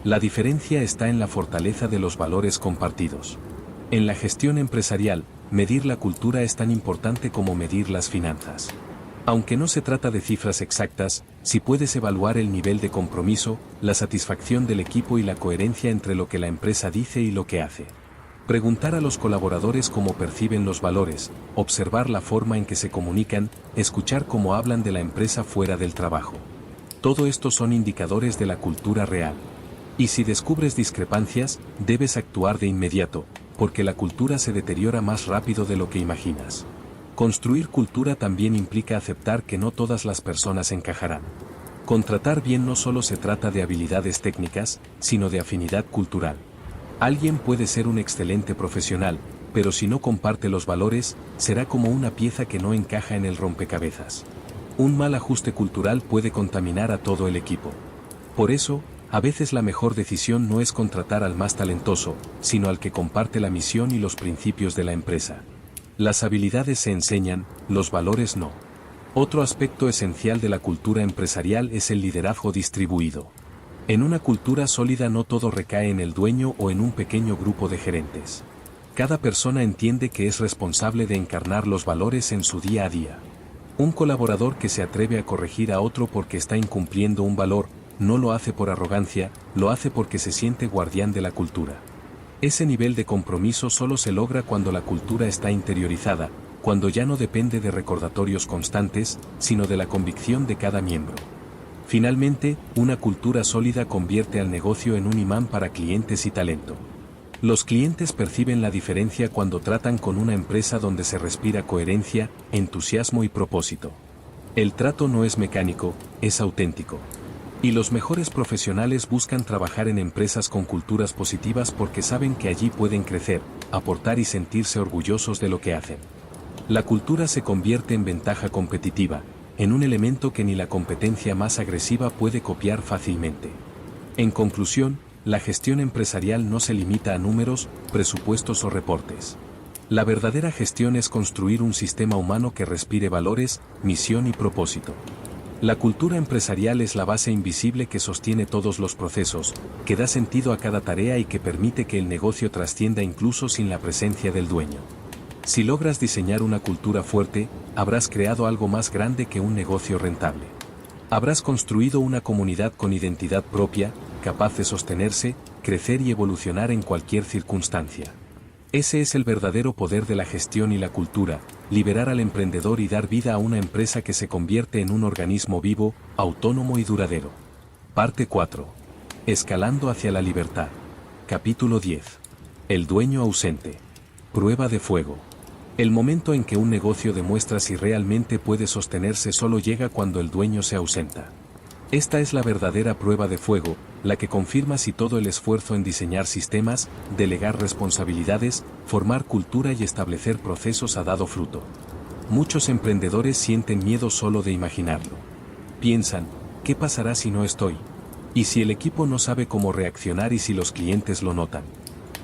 La diferencia está en la fortaleza de los valores compartidos. En la gestión empresarial, medir la cultura es tan importante como medir las finanzas. Aunque no se trata de cifras exactas, si puedes evaluar el nivel de compromiso, la satisfacción del equipo y la coherencia entre lo que la empresa dice y lo que hace. Preguntar a los colaboradores cómo perciben los valores, observar la forma en que se comunican, escuchar cómo hablan de la empresa fuera del trabajo. Todo esto son indicadores de la cultura real. Y si descubres discrepancias, debes actuar de inmediato, porque la cultura se deteriora más rápido de lo que imaginas. Construir cultura también implica aceptar que no todas las personas encajarán. Contratar bien no solo se trata de habilidades técnicas, sino de afinidad cultural. Alguien puede ser un excelente profesional, pero si no comparte los valores, será como una pieza que no encaja en el rompecabezas. Un mal ajuste cultural puede contaminar a todo el equipo. Por eso, a veces la mejor decisión no es contratar al más talentoso, sino al que comparte la misión y los principios de la empresa. Las habilidades se enseñan, los valores no. Otro aspecto esencial de la cultura empresarial es el liderazgo distribuido. En una cultura sólida no todo recae en el dueño o en un pequeño grupo de gerentes. Cada persona entiende que es responsable de encarnar los valores en su día a día. Un colaborador que se atreve a corregir a otro porque está incumpliendo un valor, no lo hace por arrogancia, lo hace porque se siente guardián de la cultura. Ese nivel de compromiso solo se logra cuando la cultura está interiorizada, cuando ya no depende de recordatorios constantes, sino de la convicción de cada miembro. Finalmente, una cultura sólida convierte al negocio en un imán para clientes y talento. Los clientes perciben la diferencia cuando tratan con una empresa donde se respira coherencia, entusiasmo y propósito. El trato no es mecánico, es auténtico. Y los mejores profesionales buscan trabajar en empresas con culturas positivas porque saben que allí pueden crecer, aportar y sentirse orgullosos de lo que hacen. La cultura se convierte en ventaja competitiva, en un elemento que ni la competencia más agresiva puede copiar fácilmente. En conclusión, la gestión empresarial no se limita a números, presupuestos o reportes. La verdadera gestión es construir un sistema humano que respire valores, misión y propósito. La cultura empresarial es la base invisible que sostiene todos los procesos, que da sentido a cada tarea y que permite que el negocio trascienda incluso sin la presencia del dueño. Si logras diseñar una cultura fuerte, habrás creado algo más grande que un negocio rentable. Habrás construido una comunidad con identidad propia, capaz de sostenerse, crecer y evolucionar en cualquier circunstancia. Ese es el verdadero poder de la gestión y la cultura, liberar al emprendedor y dar vida a una empresa que se convierte en un organismo vivo, autónomo y duradero. Parte 4. Escalando hacia la libertad. Capítulo 10. El dueño ausente. Prueba de fuego. El momento en que un negocio demuestra si realmente puede sostenerse solo llega cuando el dueño se ausenta. Esta es la verdadera prueba de fuego, la que confirma si todo el esfuerzo en diseñar sistemas, delegar responsabilidades, formar cultura y establecer procesos ha dado fruto. Muchos emprendedores sienten miedo solo de imaginarlo. Piensan, ¿qué pasará si no estoy? ¿Y si el equipo no sabe cómo reaccionar y si los clientes lo notan?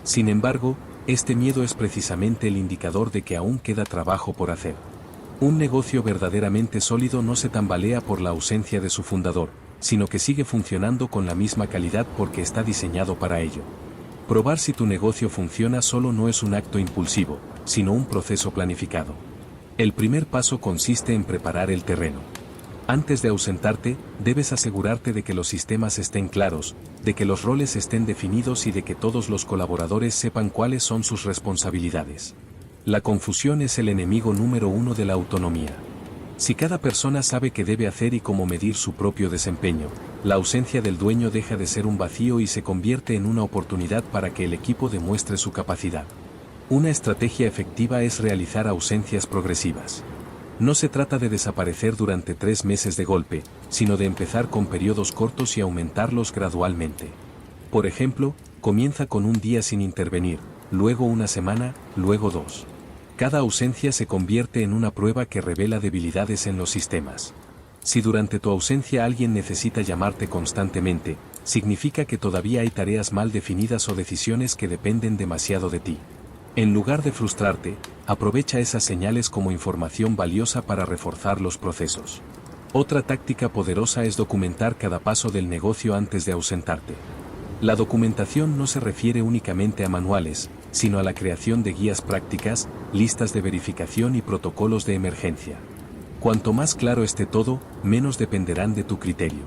Sin embargo, este miedo es precisamente el indicador de que aún queda trabajo por hacer. Un negocio verdaderamente sólido no se tambalea por la ausencia de su fundador, sino que sigue funcionando con la misma calidad porque está diseñado para ello. Probar si tu negocio funciona solo no es un acto impulsivo, sino un proceso planificado. El primer paso consiste en preparar el terreno. Antes de ausentarte, debes asegurarte de que los sistemas estén claros, de que los roles estén definidos y de que todos los colaboradores sepan cuáles son sus responsabilidades. La confusión es el enemigo número uno de la autonomía. Si cada persona sabe qué debe hacer y cómo medir su propio desempeño, la ausencia del dueño deja de ser un vacío y se convierte en una oportunidad para que el equipo demuestre su capacidad. Una estrategia efectiva es realizar ausencias progresivas. No se trata de desaparecer durante 3 meses de golpe, sino de empezar con periodos cortos y aumentarlos gradualmente. Por ejemplo, comienza con un día sin intervenir, luego una semana, luego 2. Cada ausencia se convierte en una prueba que revela debilidades en los sistemas. Si durante tu ausencia alguien necesita llamarte constantemente, significa que todavía hay tareas mal definidas o decisiones que dependen demasiado de ti. En lugar de frustrarte, aprovecha esas señales como información valiosa para reforzar los procesos. Otra táctica poderosa es documentar cada paso del negocio antes de ausentarte. La documentación no se refiere únicamente a manuales, sino a la creación de guías prácticas, listas de verificación y protocolos de emergencia. Cuanto más claro esté todo, menos dependerán de tu criterio.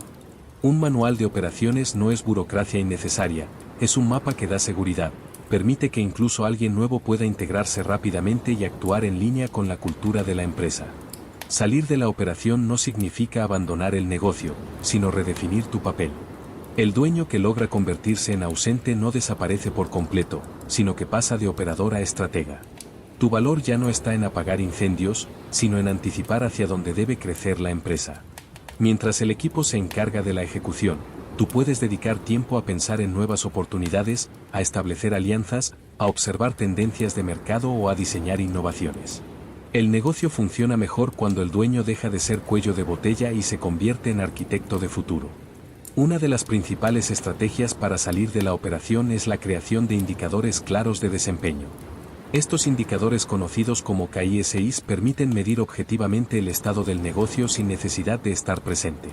Un manual de operaciones no es burocracia innecesaria, es un mapa que da seguridad, permite que incluso alguien nuevo pueda integrarse rápidamente y actuar en línea con la cultura de la empresa. Salir de la operación no significa abandonar el negocio, sino redefinir tu papel. El dueño que logra convertirse en ausente no desaparece por completo, sino que pasa de operador a estratega. Tu valor ya no está en apagar incendios, sino en anticipar hacia dónde debe crecer la empresa. Mientras el equipo se encarga de la ejecución, tú puedes dedicar tiempo a pensar en nuevas oportunidades, a establecer alianzas, a observar tendencias de mercado o a diseñar innovaciones. El negocio funciona mejor cuando el dueño deja de ser cuello de botella y se convierte en arquitecto de futuro. Una de las principales estrategias para salir de la operación es la creación de indicadores claros de desempeño. Estos indicadores conocidos como KISIs permiten medir objetivamente el estado del negocio sin necesidad de estar presente.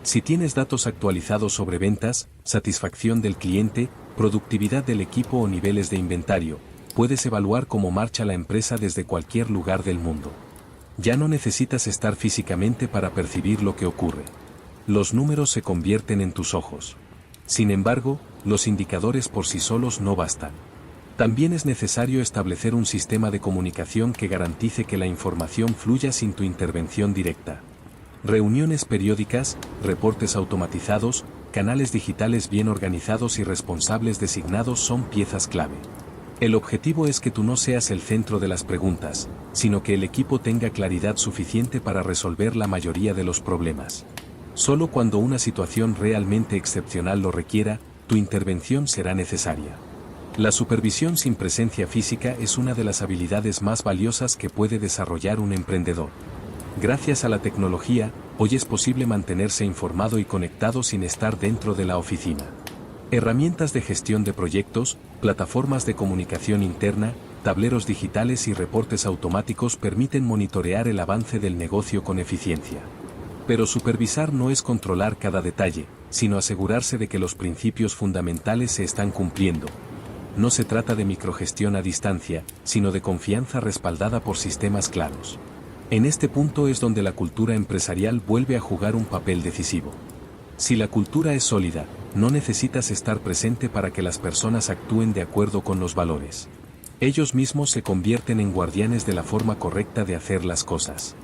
Si tienes datos actualizados sobre ventas, satisfacción del cliente, productividad del equipo o niveles de inventario, puedes evaluar cómo marcha la empresa desde cualquier lugar del mundo. Ya no necesitas estar físicamente para percibir lo que ocurre. Los números se convierten en tus ojos. Sin embargo, los indicadores por sí solos no bastan. También es necesario establecer un sistema de comunicación que garantice que la información fluya sin tu intervención directa. Reuniones periódicas, reportes automatizados, canales digitales bien organizados y responsables designados son piezas clave. El objetivo es que tú no seas el centro de las preguntas, sino que el equipo tenga claridad suficiente para resolver la mayoría de los problemas. Solo cuando una situación realmente excepcional lo requiera, tu intervención será necesaria. La supervisión sin presencia física es una de las habilidades más valiosas que puede desarrollar un emprendedor. Gracias a la tecnología, hoy es posible mantenerse informado y conectado sin estar dentro de la oficina. Herramientas de gestión de proyectos, plataformas de comunicación interna, tableros digitales y reportes automáticos permiten monitorear el avance del negocio con eficiencia. Pero supervisar no es controlar cada detalle, sino asegurarse de que los principios fundamentales se están cumpliendo. No se trata de microgestión a distancia, sino de confianza respaldada por sistemas claros. En este punto es donde la cultura empresarial vuelve a jugar un papel decisivo. Si la cultura es sólida, no necesitas estar presente para que las personas actúen de acuerdo con los valores. Ellos mismos se convierten en guardianes de la forma correcta de hacer las cosas.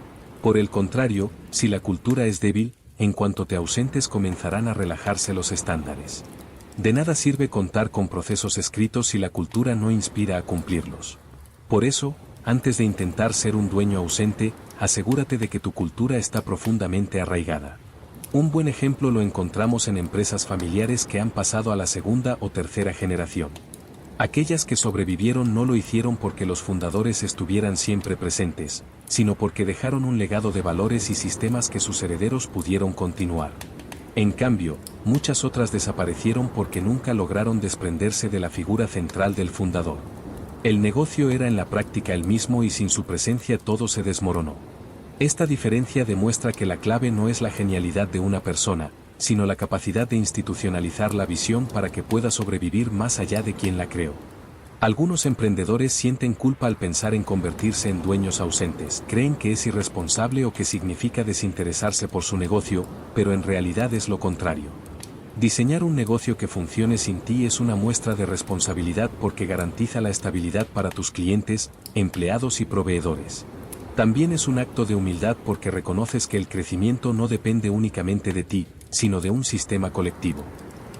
Por el contrario, si la cultura es débil, en cuanto te ausentes comenzarán a relajarse los estándares. De nada sirve contar con procesos escritos si la cultura no inspira a cumplirlos. Por eso, antes de intentar ser un dueño ausente, asegúrate de que tu cultura está profundamente arraigada. Un buen ejemplo lo encontramos en empresas familiares que han pasado a la segunda o tercera generación. Aquellas que sobrevivieron no lo hicieron porque los fundadores estuvieran siempre presentes, sino porque dejaron un legado de valores y sistemas que sus herederos pudieron continuar. En cambio, muchas otras desaparecieron porque nunca lograron desprenderse de la figura central del fundador. El negocio era en la práctica el mismo y sin su presencia todo se desmoronó. Esta diferencia demuestra que la clave no es la genialidad de una persona, sino la capacidad de institucionalizar la visión para que pueda sobrevivir más allá de quien la creó. Algunos emprendedores sienten culpa al pensar en convertirse en dueños ausentes, creen que es irresponsable o que significa desinteresarse por su negocio, pero en realidad es lo contrario. Diseñar un negocio que funcione sin ti es una muestra de responsabilidad porque garantiza la estabilidad para tus clientes, empleados y proveedores. También es un acto de humildad porque reconoces que el crecimiento no depende únicamente de ti, sino de un sistema colectivo.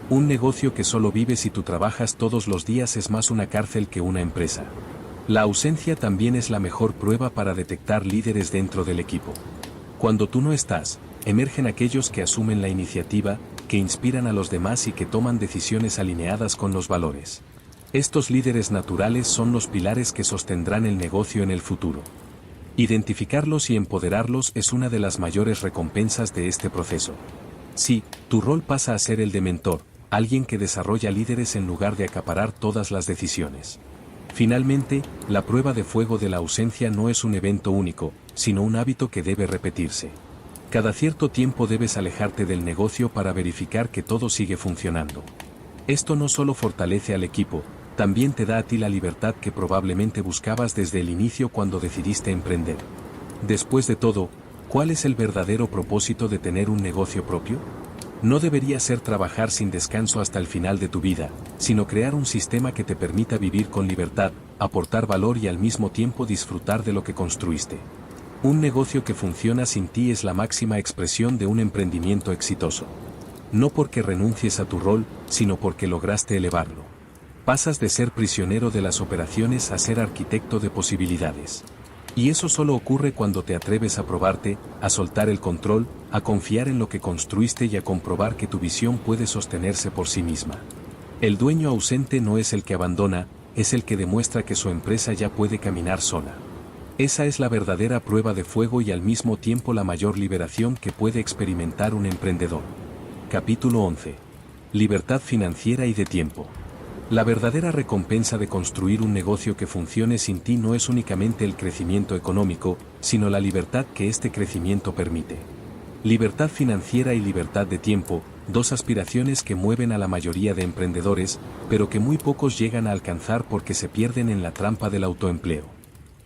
Un negocio que solo vive si tú trabajas todos los días es más una cárcel que una empresa. La ausencia también es la mejor prueba para detectar líderes dentro del equipo. Cuando tú no estás, emergen aquellos que asumen la iniciativa, que inspiran a los demás y que toman decisiones alineadas con los valores. Estos líderes naturales son los pilares que sostendrán el negocio en el futuro. Identificarlos y empoderarlos es una de las mayores recompensas de este proceso. Sí, tu rol pasa a ser el de mentor, alguien que desarrolla líderes en lugar de acaparar todas las decisiones. Finalmente, la prueba de fuego de la ausencia no es un evento único, sino un hábito que debe repetirse. Cada cierto tiempo debes alejarte del negocio para verificar que todo sigue funcionando. Esto no solo fortalece al equipo, también te da a ti la libertad que probablemente buscabas desde el inicio cuando decidiste emprender. Después de todo, ¿cuál es el verdadero propósito de tener un negocio propio? No debería ser trabajar sin descanso hasta el final de tu vida, sino crear un sistema que te permita vivir con libertad, aportar valor y al mismo tiempo disfrutar de lo que construiste. Un negocio que funciona sin ti es la máxima expresión de un emprendimiento exitoso. No porque renuncies a tu rol, sino porque lograste elevarlo. Pasas de ser prisionero de las operaciones a ser arquitecto de posibilidades. Y eso solo ocurre cuando te atreves a probarte, a soltar el control, a confiar en lo que construiste y a comprobar que tu visión puede sostenerse por sí misma. El dueño ausente no es el que abandona, es el que demuestra que su empresa ya puede caminar sola. Esa es la verdadera prueba de fuego y al mismo tiempo la mayor liberación que puede experimentar un emprendedor. Capítulo 11. Libertad financiera y de tiempo. La verdadera recompensa de construir un negocio que funcione sin ti no es únicamente el crecimiento económico, sino la libertad que este crecimiento permite. Libertad financiera y libertad de tiempo, dos aspiraciones que mueven a la mayoría de emprendedores, pero que muy pocos llegan a alcanzar porque se pierden en la trampa del autoempleo.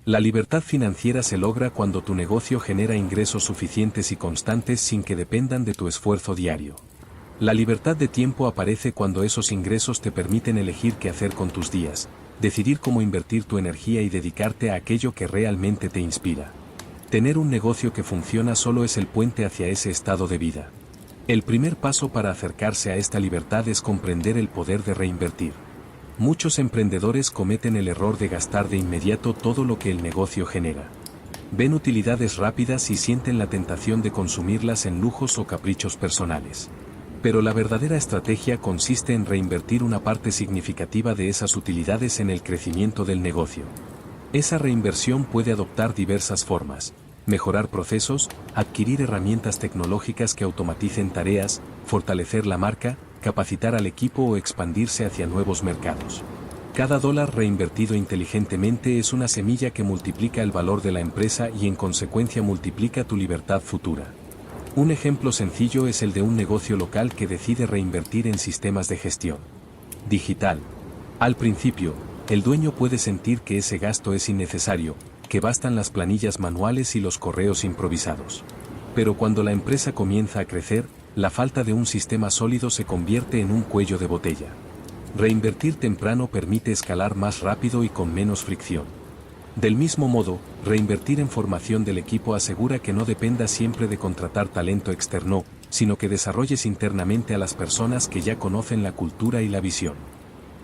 La libertad financiera se logra cuando tu negocio genera ingresos suficientes y constantes sin que dependan de tu esfuerzo diario. La libertad de tiempo aparece cuando esos ingresos te permiten elegir qué hacer con tus días, decidir cómo invertir tu energía y dedicarte a aquello que realmente te inspira. Tener un negocio que funciona solo es el puente hacia ese estado de vida. El primer paso para acercarse a esta libertad es comprender el poder de reinvertir. Muchos emprendedores cometen el error de gastar de inmediato todo lo que el negocio genera. Ven utilidades rápidas y sienten la tentación de consumirlas en lujos o caprichos personales. Pero la verdadera estrategia consiste en reinvertir una parte significativa de esas utilidades en el crecimiento del negocio. Esa reinversión puede adoptar diversas formas: mejorar procesos, adquirir herramientas tecnológicas que automaticen tareas, fortalecer la marca, capacitar al equipo o expandirse hacia nuevos mercados. Cada dólar reinvertido inteligentemente es una semilla que multiplica el valor de la empresa y en consecuencia multiplica tu libertad futura. Un ejemplo sencillo es el de un negocio local que decide reinvertir en sistemas de gestión digital. Al principio, el dueño puede sentir que ese gasto es innecesario, que bastan las planillas manuales y los correos improvisados. Pero cuando la empresa comienza a crecer, la falta de un sistema sólido se convierte en un cuello de botella. Reinvertir temprano permite escalar más rápido y con menos fricción. Del mismo modo, reinvertir en formación del equipo asegura que no dependa siempre de contratar talento externo, sino que desarrolles internamente a las personas que ya conocen la cultura y la visión.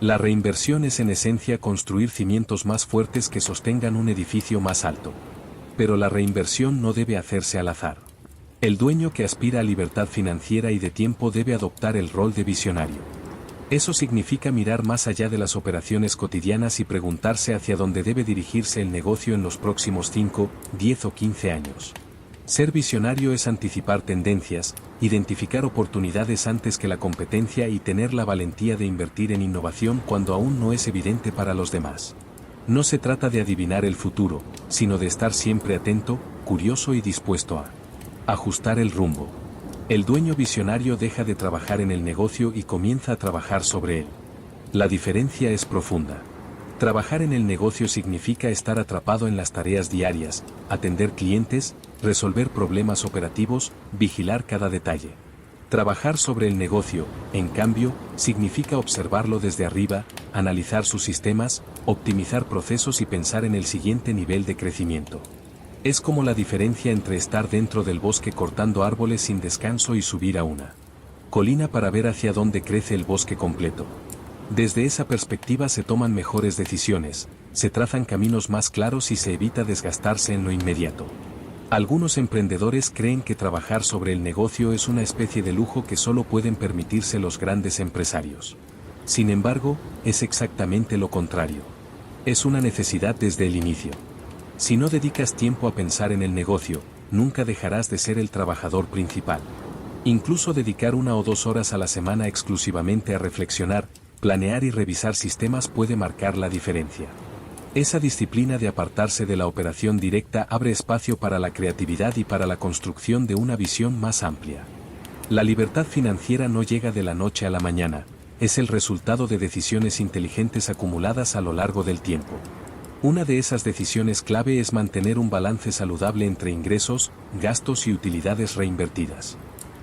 La reinversión es en esencia construir cimientos más fuertes que sostengan un edificio más alto. Pero la reinversión no debe hacerse al azar. El dueño que aspira a libertad financiera y de tiempo debe adoptar el rol de visionario. Eso significa mirar más allá de las operaciones cotidianas y preguntarse hacia dónde debe dirigirse el negocio en los próximos 5, 10 o 15 años. Ser visionario es anticipar tendencias, identificar oportunidades antes que la competencia y tener la valentía de invertir en innovación cuando aún no es evidente para los demás. No se trata de adivinar el futuro, sino de estar siempre atento, curioso y dispuesto a ajustar el rumbo. El dueño visionario deja de trabajar en el negocio y comienza a trabajar sobre él. La diferencia es profunda. Trabajar en el negocio significa estar atrapado en las tareas diarias, atender clientes, resolver problemas operativos, vigilar cada detalle. Trabajar sobre el negocio, en cambio, significa observarlo desde arriba, analizar sus sistemas, optimizar procesos y pensar en el siguiente nivel de crecimiento. Es como la diferencia entre estar dentro del bosque cortando árboles sin descanso y subir a una colina para ver hacia dónde crece el bosque completo. Desde esa perspectiva se toman mejores decisiones, se trazan caminos más claros y se evita desgastarse en lo inmediato. Algunos emprendedores creen que trabajar sobre el negocio es una especie de lujo que solo pueden permitirse los grandes empresarios. Sin embargo, es exactamente lo contrario. Es una necesidad desde el inicio. Si no dedicas tiempo a pensar en el negocio, nunca dejarás de ser el trabajador principal. Incluso dedicar 1 o 2 horas a la semana exclusivamente a reflexionar, planear y revisar sistemas puede marcar la diferencia. Esa disciplina de apartarse de la operación directa abre espacio para la creatividad y para la construcción de una visión más amplia. La libertad financiera no llega de la noche a la mañana, es el resultado de decisiones inteligentes acumuladas a lo largo del tiempo. Una de esas decisiones clave es mantener un balance saludable entre ingresos, gastos y utilidades reinvertidas.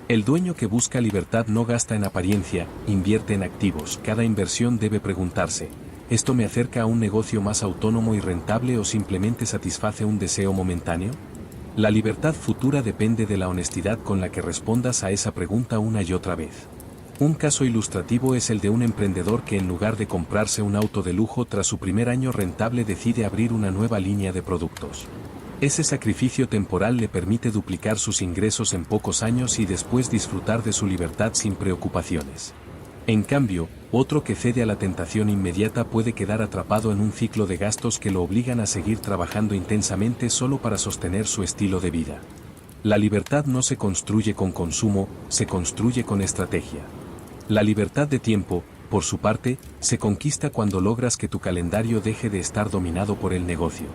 El dueño que busca libertad no gasta en apariencia, invierte en activos. Cada inversión debe preguntarse: ¿esto me acerca a un negocio más autónomo y rentable o simplemente satisface un deseo momentáneo? La libertad futura depende de la honestidad con la que respondas a esa pregunta una y otra vez. Un caso ilustrativo es el de un emprendedor que, en lugar de comprarse un auto de lujo tras su primer año rentable, decide abrir una nueva línea de productos. Ese sacrificio temporal le permite duplicar sus ingresos en pocos años y después disfrutar de su libertad sin preocupaciones. En cambio, otro que cede a la tentación inmediata puede quedar atrapado en un ciclo de gastos que lo obligan a seguir trabajando intensamente solo para sostener su estilo de vida. La libertad no se construye con consumo, se construye con estrategia. La libertad de tiempo, por su parte, se conquista cuando logras que tu calendario deje de estar dominado por el negocio.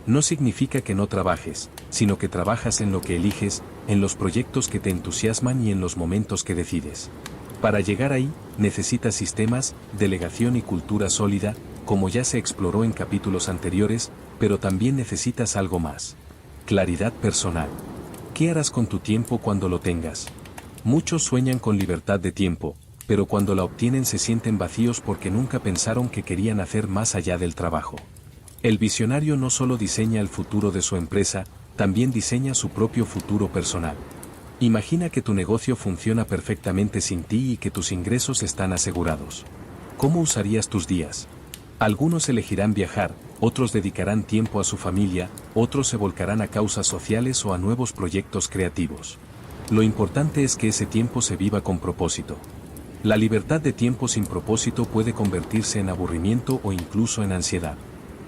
No significa que no trabajes, sino que trabajas en lo que eliges, en los proyectos que te entusiasman y en los momentos que decides. Para llegar ahí, necesitas sistemas, delegación y cultura sólida, como ya se exploró en capítulos anteriores, pero también necesitas algo más: claridad personal. ¿Qué harás con tu tiempo cuando lo tengas? Muchos sueñan con libertad de tiempo, pero cuando la obtienen se sienten vacíos porque nunca pensaron que querían hacer más allá del trabajo. El visionario no solo diseña el futuro de su empresa, también diseña su propio futuro personal. Imagina que tu negocio funciona perfectamente sin ti y que tus ingresos están asegurados. ¿Cómo usarías tus días? Algunos elegirán viajar, otros dedicarán tiempo a su familia, otros se volcarán a causas sociales o a nuevos proyectos creativos. Lo importante es que ese tiempo se viva con propósito. La libertad de tiempo sin propósito puede convertirse en aburrimiento o incluso en ansiedad.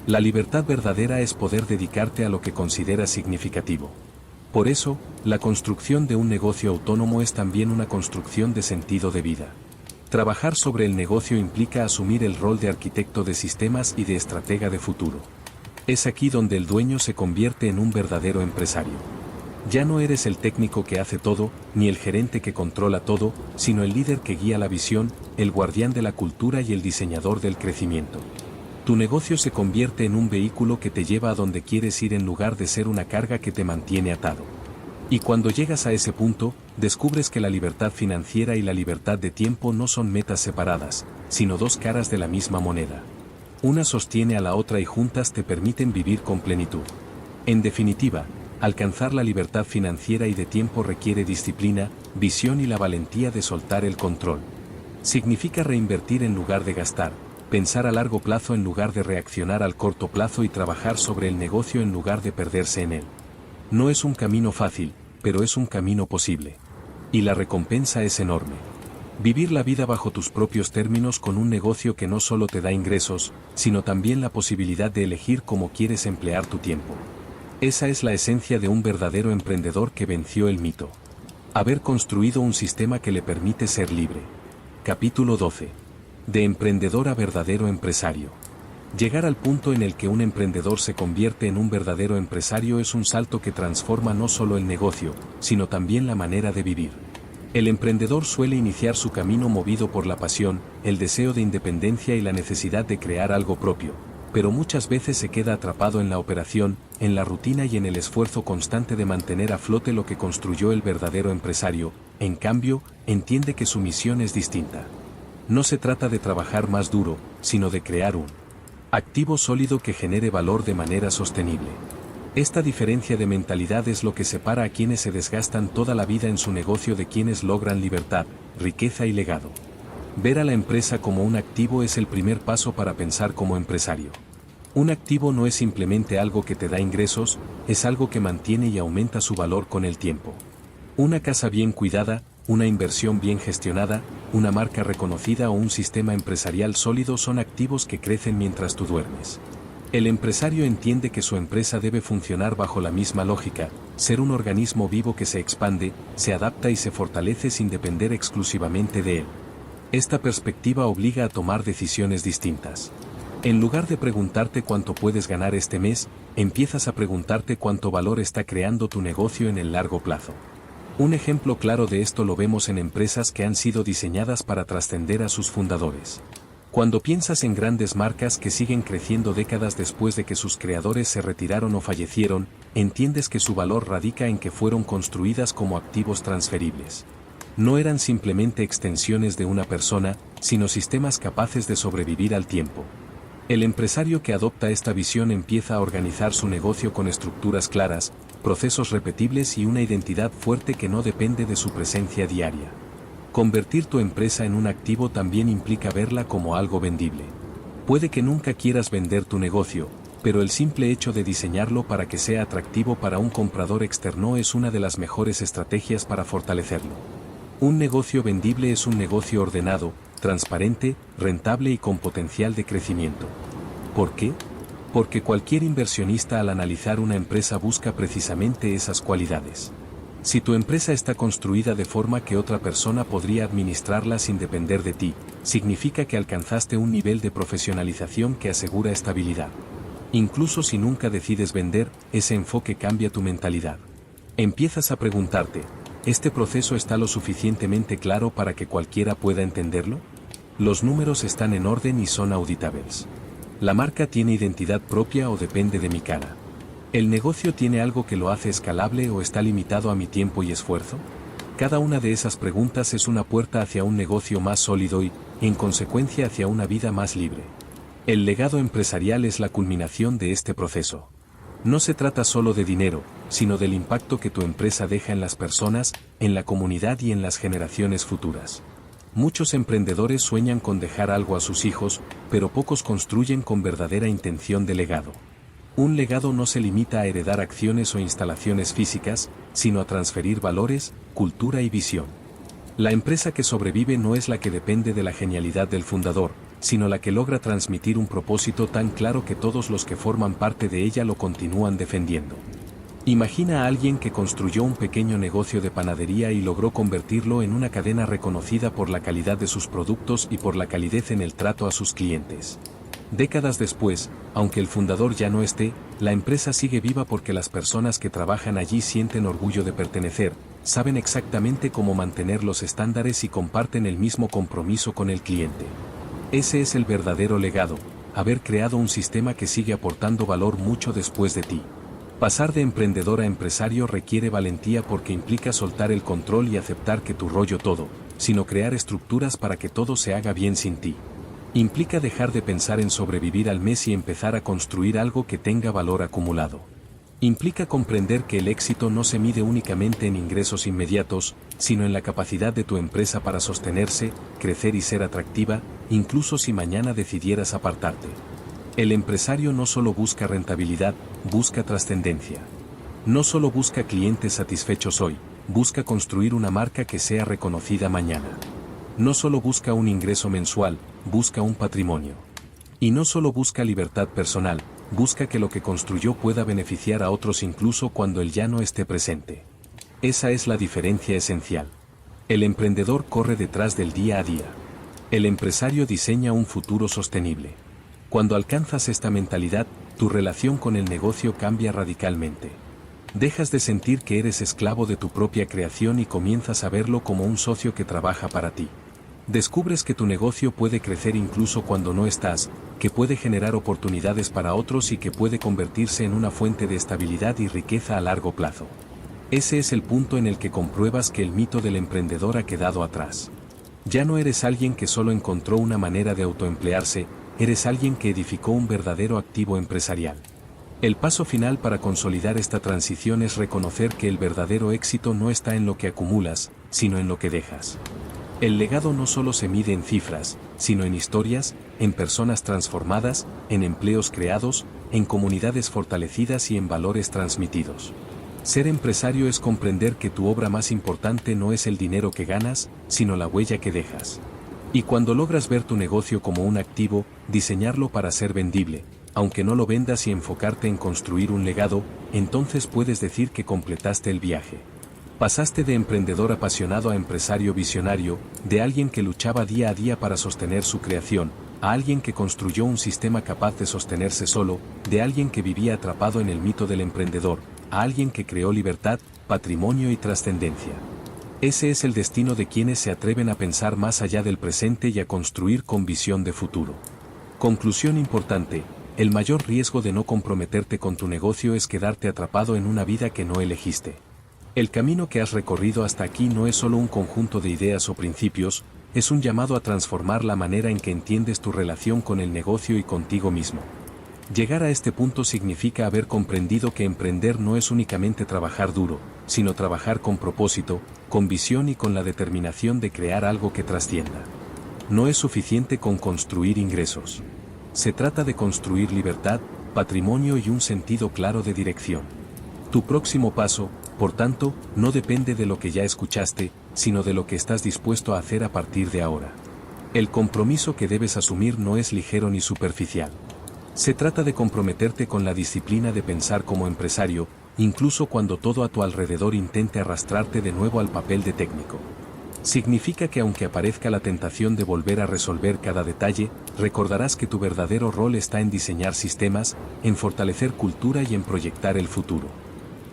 La libertad verdadera es poder dedicarte a lo que consideras significativo. Por eso, la construcción de un negocio autónomo es también una construcción de sentido de vida. Trabajar sobre el negocio implica asumir el rol de arquitecto de sistemas y de estratega de futuro. Es aquí donde el dueño se convierte en un verdadero empresario. Ya no eres el técnico que hace todo, ni el gerente que controla todo, sino el líder que guía la visión, el guardián de la cultura y el diseñador del crecimiento. Tu negocio se convierte en un vehículo que te lleva a donde quieres ir en lugar de ser una carga que te mantiene atado. Y cuando llegas a ese punto, descubres que la libertad financiera y la libertad de tiempo no son metas separadas, sino dos caras de la misma moneda. Una sostiene a la otra y juntas te permiten vivir con plenitud. En definitiva, alcanzar la libertad financiera y de tiempo requiere disciplina, visión y la valentía de soltar el control. Significa reinvertir en lugar de gastar, pensar a largo plazo en lugar de reaccionar al corto plazo y trabajar sobre el negocio en lugar de perderse en él. No es un camino fácil, pero es un camino posible. Y la recompensa es enorme. Vivir la vida bajo tus propios términos con un negocio que no solo te da ingresos, sino también la posibilidad de elegir cómo quieres emplear tu tiempo. Esa es la esencia de un verdadero emprendedor que venció el mito. Haber construido un sistema que le permite ser libre. Capítulo 12. De emprendedor a verdadero empresario. Llegar al punto en el que un emprendedor se convierte en un verdadero empresario es un salto que transforma no solo el negocio, sino también la manera de vivir. El emprendedor suele iniciar su camino movido por la pasión, el deseo de independencia y la necesidad de crear algo propio, pero muchas veces se queda atrapado en la operación, en la rutina y en el esfuerzo constante de mantener a flote lo que construyó el verdadero empresario. En cambio, entiende que su misión es distinta. No se trata de trabajar más duro, sino de crear un activo sólido que genere valor de manera sostenible. Esta diferencia de mentalidad es lo que separa a quienes se desgastan toda la vida en su negocio de quienes logran libertad, riqueza y legado. Ver a la empresa como un activo es el primer paso para pensar como empresario. Un activo no es simplemente algo que te da ingresos, es algo que mantiene y aumenta su valor con el tiempo. Una casa bien cuidada, una inversión bien gestionada, una marca reconocida o un sistema empresarial sólido son activos que crecen mientras tú duermes. El empresario entiende que su empresa debe funcionar bajo la misma lógica, ser un organismo vivo que se expande, se adapta y se fortalece sin depender exclusivamente de él. Esta perspectiva obliga a tomar decisiones distintas. En lugar de preguntarte cuánto puedes ganar este mes, empiezas a preguntarte cuánto valor está creando tu negocio en el largo plazo. Un ejemplo claro de esto lo vemos en empresas que han sido diseñadas para trascender a sus fundadores. Cuando piensas en grandes marcas que siguen creciendo décadas después de que sus creadores se retiraron o fallecieron, entiendes que su valor radica en que fueron construidas como activos transferibles. No eran simplemente extensiones de una persona, sino sistemas capaces de sobrevivir al tiempo. El empresario que adopta esta visión empieza a organizar su negocio con estructuras claras, procesos repetibles y una identidad fuerte que no depende de su presencia diaria. Convertir tu empresa en un activo también implica verla como algo vendible. Puede que nunca quieras vender tu negocio, pero el simple hecho de diseñarlo para que sea atractivo para un comprador externo es una de las mejores estrategias para fortalecerlo. Un negocio vendible es un negocio ordenado, transparente, rentable y con potencial de crecimiento. ¿Por qué? Porque cualquier inversionista al analizar una empresa busca precisamente esas cualidades. Si tu empresa está construida de forma que otra persona podría administrarla sin depender de ti, significa que alcanzaste un nivel de profesionalización que asegura estabilidad. Incluso si nunca decides vender, ese enfoque cambia tu mentalidad. Empiezas a preguntarte, ¿este proceso está lo suficientemente claro para que cualquiera pueda entenderlo? ¿Los números están en orden y son auditables? ¿La marca tiene identidad propia o depende de mi cara? ¿El negocio tiene algo que lo hace escalable o está limitado a mi tiempo y esfuerzo? Cada una de esas preguntas es una puerta hacia un negocio más sólido y, en consecuencia, hacia una vida más libre. El legado empresarial es la culminación de este proceso. No se trata solo de dinero, sino del impacto que tu empresa deja en las personas, en la comunidad y en las generaciones futuras. Muchos emprendedores sueñan con dejar algo a sus hijos, pero pocos construyen con verdadera intención de legado. Un legado no se limita a heredar acciones o instalaciones físicas, sino a transferir valores, cultura y visión. La empresa que sobrevive no es la que depende de la genialidad del fundador, sino la que logra transmitir un propósito tan claro que todos los que forman parte de ella lo continúan defendiendo. Imagina a alguien que construyó un pequeño negocio de panadería y logró convertirlo en una cadena reconocida por la calidad de sus productos y por la calidez en el trato a sus clientes. Décadas después, aunque el fundador ya no esté, la empresa sigue viva porque las personas que trabajan allí sienten orgullo de pertenecer, saben exactamente cómo mantener los estándares y comparten el mismo compromiso con el cliente. Ese es el verdadero legado, haber creado un sistema que sigue aportando valor mucho después de ti. Pasar de emprendedor a empresario requiere valentía porque implica soltar el control y aceptar que tu rollo todo, sino crear estructuras para que todo se haga bien sin ti. Implica dejar de pensar en sobrevivir al mes y empezar a construir algo que tenga valor acumulado. Implica comprender que el éxito no se mide únicamente en ingresos inmediatos, sino en la capacidad de tu empresa para sostenerse, crecer y ser atractiva, incluso si mañana decidieras apartarte. El empresario no solo busca rentabilidad, busca trascendencia. No solo busca clientes satisfechos hoy, busca construir una marca que sea reconocida mañana. No solo busca un ingreso mensual, busca un patrimonio. Y no solo busca libertad personal, busca que lo que construyó pueda beneficiar a otros incluso cuando él ya no esté presente. Esa es la diferencia esencial. El emprendedor corre detrás del día a día. El empresario diseña un futuro sostenible. Cuando alcanzas esta mentalidad, tu relación con el negocio cambia radicalmente. Dejas de sentir que eres esclavo de tu propia creación y comienzas a verlo como un socio que trabaja para ti. Descubres que tu negocio puede crecer incluso cuando no estás, que puede generar oportunidades para otros y que puede convertirse en una fuente de estabilidad y riqueza a largo plazo. Ese es el punto en el que compruebas que el mito del emprendedor ha quedado atrás. Ya no eres alguien que solo encontró una manera de autoemplearse, eres alguien que edificó un verdadero activo empresarial. El paso final para consolidar esta transición es reconocer que el verdadero éxito no está en lo que acumulas, sino en lo que dejas. El legado no solo se mide en cifras, sino en historias, en personas transformadas, en empleos creados, en comunidades fortalecidas y en valores transmitidos. Ser empresario es comprender que tu obra más importante no es el dinero que ganas, sino la huella que dejas. Y cuando logras ver tu negocio como un activo, diseñarlo para ser vendible, aunque no lo vendas y enfocarte en construir un legado, entonces puedes decir que completaste el viaje. Pasaste de emprendedor apasionado a empresario visionario, de alguien que luchaba día a día para sostener su creación, a alguien que construyó un sistema capaz de sostenerse solo, de alguien que vivía atrapado en el mito del emprendedor, a alguien que creó libertad, patrimonio y trascendencia. Ese es el destino de quienes se atreven a pensar más allá del presente y a construir con visión de futuro. Conclusión importante: el mayor riesgo de no comprometerte con tu negocio es quedarte atrapado en una vida que no elegiste. El camino que has recorrido hasta aquí no es solo un conjunto de ideas o principios, es un llamado a transformar la manera en que entiendes tu relación con el negocio y contigo mismo. Llegar a este punto significa haber comprendido que emprender no es únicamente trabajar duro, sino trabajar con propósito, con visión y con la determinación de crear algo que trascienda. No es suficiente con construir ingresos. Se trata de construir libertad, patrimonio y un sentido claro de dirección. Tu próximo paso, por tanto, no depende de lo que ya escuchaste, sino de lo que estás dispuesto a hacer a partir de ahora. El compromiso que debes asumir no es ligero ni superficial. Se trata de comprometerte con la disciplina de pensar como empresario, incluso cuando todo a tu alrededor intente arrastrarte de nuevo al papel de técnico. Significa que aunque aparezca la tentación de volver a resolver cada detalle, recordarás que tu verdadero rol está en diseñar sistemas, en fortalecer cultura y en proyectar el futuro.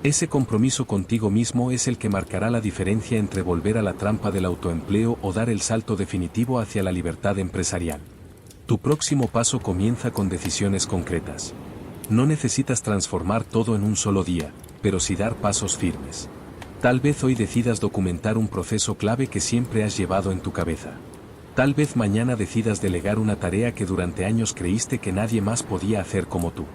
Ese compromiso contigo mismo es el que marcará la diferencia entre volver a la trampa del autoempleo o dar el salto definitivo hacia la libertad empresarial. Tu próximo paso comienza con decisiones concretas. No necesitas transformar todo en un solo día, pero sí dar pasos firmes. Tal vez hoy decidas documentar un proceso clave que siempre has llevado en tu cabeza. Tal vez mañana decidas delegar una tarea que durante años creíste que nadie más podía hacer como tú.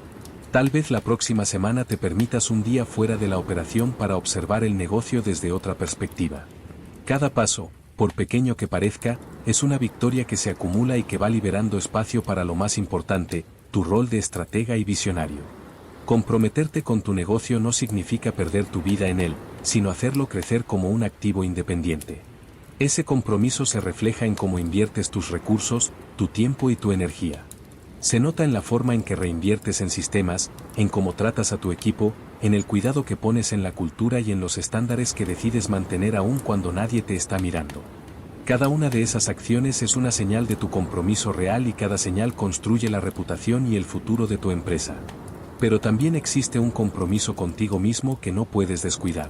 Tal vez la próxima semana te permitas un día fuera de la operación para observar el negocio desde otra perspectiva. Cada paso, por pequeño que parezca, es una victoria que se acumula y que va liberando espacio para lo más importante, tu rol de estratega y visionario. Comprometerte con tu negocio no significa perder tu vida en él, sino hacerlo crecer como un activo independiente. Ese compromiso se refleja en cómo inviertes tus recursos, tu tiempo y tu energía. Se nota en la forma en que reinviertes en sistemas, en cómo tratas a tu equipo, en el cuidado que pones en la cultura y en los estándares que decides mantener aún cuando nadie te está mirando. Cada una de esas acciones es una señal de tu compromiso real y cada señal construye la reputación y el futuro de tu empresa. Pero también existe un compromiso contigo mismo que no puedes descuidar.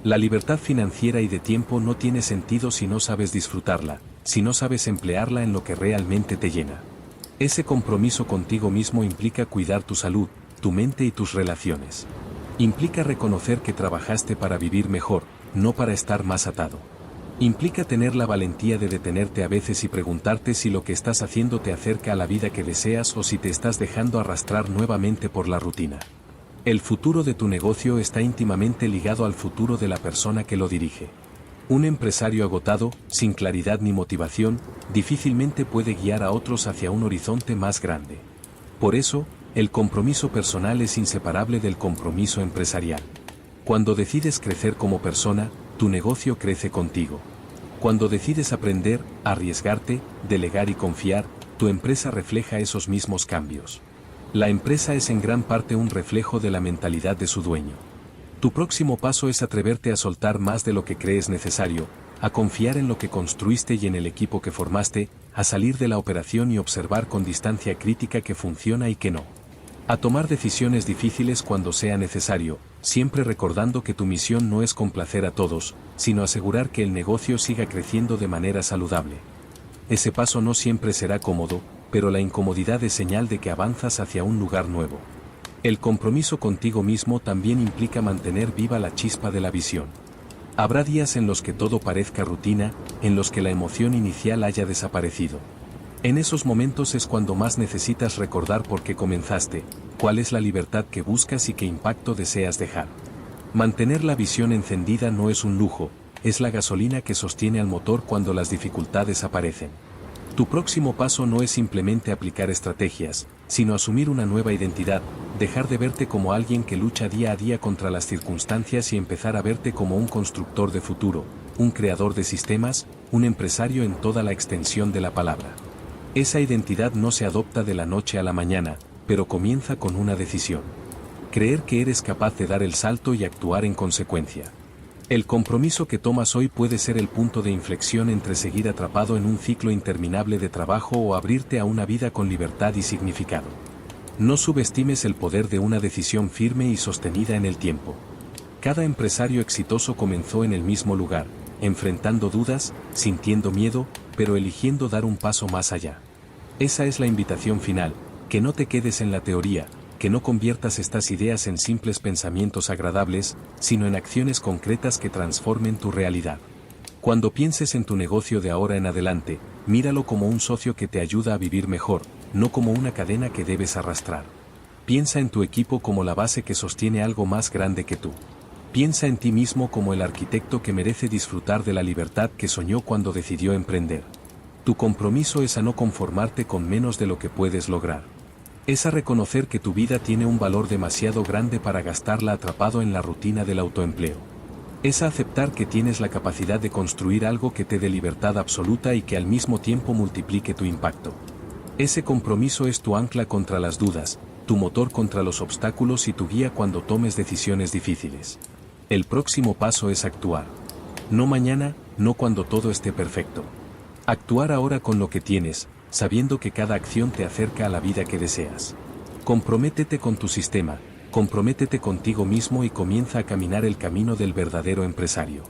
La libertad financiera y de tiempo no tiene sentido si no sabes disfrutarla, si no sabes emplearla en lo que realmente te llena. Ese compromiso contigo mismo implica cuidar tu salud, tu mente y tus relaciones. Implica reconocer que trabajaste para vivir mejor, no para estar más atado. Implica tener la valentía de detenerte a veces y preguntarte si lo que estás haciendo te acerca a la vida que deseas o si te estás dejando arrastrar nuevamente por la rutina. El futuro de tu negocio está íntimamente ligado al futuro de la persona que lo dirige. Un empresario agotado, sin claridad ni motivación, difícilmente puede guiar a otros hacia un horizonte más grande. Por eso, el compromiso personal es inseparable del compromiso empresarial. Cuando decides crecer como persona, tu negocio crece contigo. Cuando decides aprender, arriesgarte, delegar y confiar, tu empresa refleja esos mismos cambios. La empresa es en gran parte un reflejo de la mentalidad de su dueño. Tu próximo paso es atreverte a soltar más de lo que crees necesario, a confiar en lo que construiste y en el equipo que formaste, a salir de la operación y observar con distancia crítica qué funciona y qué no. A tomar decisiones difíciles cuando sea necesario, siempre recordando que tu misión no es complacer a todos, sino asegurar que el negocio siga creciendo de manera saludable. Ese paso no siempre será cómodo, pero la incomodidad es señal de que avanzas hacia un lugar nuevo. El compromiso contigo mismo también implica mantener viva la chispa de la visión. Habrá días en los que todo parezca rutina, en los que la emoción inicial haya desaparecido. En esos momentos es cuando más necesitas recordar por qué comenzaste, cuál es la libertad que buscas y qué impacto deseas dejar. Mantener la visión encendida no es un lujo, es la gasolina que sostiene al motor cuando las dificultades aparecen. Tu próximo paso no es simplemente aplicar estrategias, sino asumir una nueva identidad, dejar de verte como alguien que lucha día a día contra las circunstancias y empezar a verte como un constructor de futuro, un creador de sistemas, un empresario en toda la extensión de la palabra. Esa identidad no se adopta de la noche a la mañana, pero comienza con una decisión. Creer que eres capaz de dar el salto y actuar en consecuencia. El compromiso que tomas hoy puede ser el punto de inflexión entre seguir atrapado en un ciclo interminable de trabajo o abrirte a una vida con libertad y significado. No subestimes el poder de una decisión firme y sostenida en el tiempo. Cada empresario exitoso comenzó en el mismo lugar, enfrentando dudas, sintiendo miedo, pero eligiendo dar un paso más allá. Esa es la invitación final, que no te quedes en la teoría, que no conviertas estas ideas en simples pensamientos agradables, sino en acciones concretas que transformen tu realidad. Cuando pienses en tu negocio de ahora en adelante, míralo como un socio que te ayuda a vivir mejor, no como una cadena que debes arrastrar. Piensa en tu equipo como la base que sostiene algo más grande que tú. Piensa en ti mismo como el arquitecto que merece disfrutar de la libertad que soñó cuando decidió emprender. Tu compromiso es a no conformarte con menos de lo que puedes lograr. Es a reconocer que tu vida tiene un valor demasiado grande para gastarla atrapado en la rutina del autoempleo. Es a aceptar que tienes la capacidad de construir algo que te dé libertad absoluta y que al mismo tiempo multiplique tu impacto. Ese compromiso es tu ancla contra las dudas, tu motor contra los obstáculos y tu guía cuando tomes decisiones difíciles. El próximo paso es actuar. No mañana, no cuando todo esté perfecto. Actuar ahora con lo que tienes, sabiendo que cada acción te acerca a la vida que deseas. Comprométete con tu sistema, comprométete contigo mismo y comienza a caminar el camino del verdadero empresario.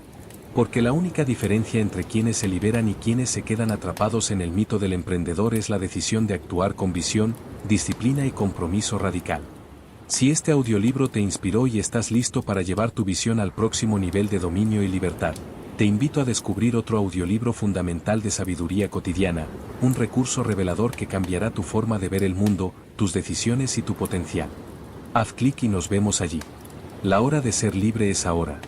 Porque la única diferencia entre quienes se liberan y quienes se quedan atrapados en el mito del emprendedor es la decisión de actuar con visión, disciplina y compromiso radical. Si este audiolibro te inspiró y estás listo para llevar tu visión al próximo nivel de dominio y libertad, te invito a descubrir otro audiolibro fundamental de sabiduría cotidiana, un recurso revelador que cambiará tu forma de ver el mundo, tus decisiones y tu potencial. Haz clic y nos vemos allí. La hora de ser libre es ahora.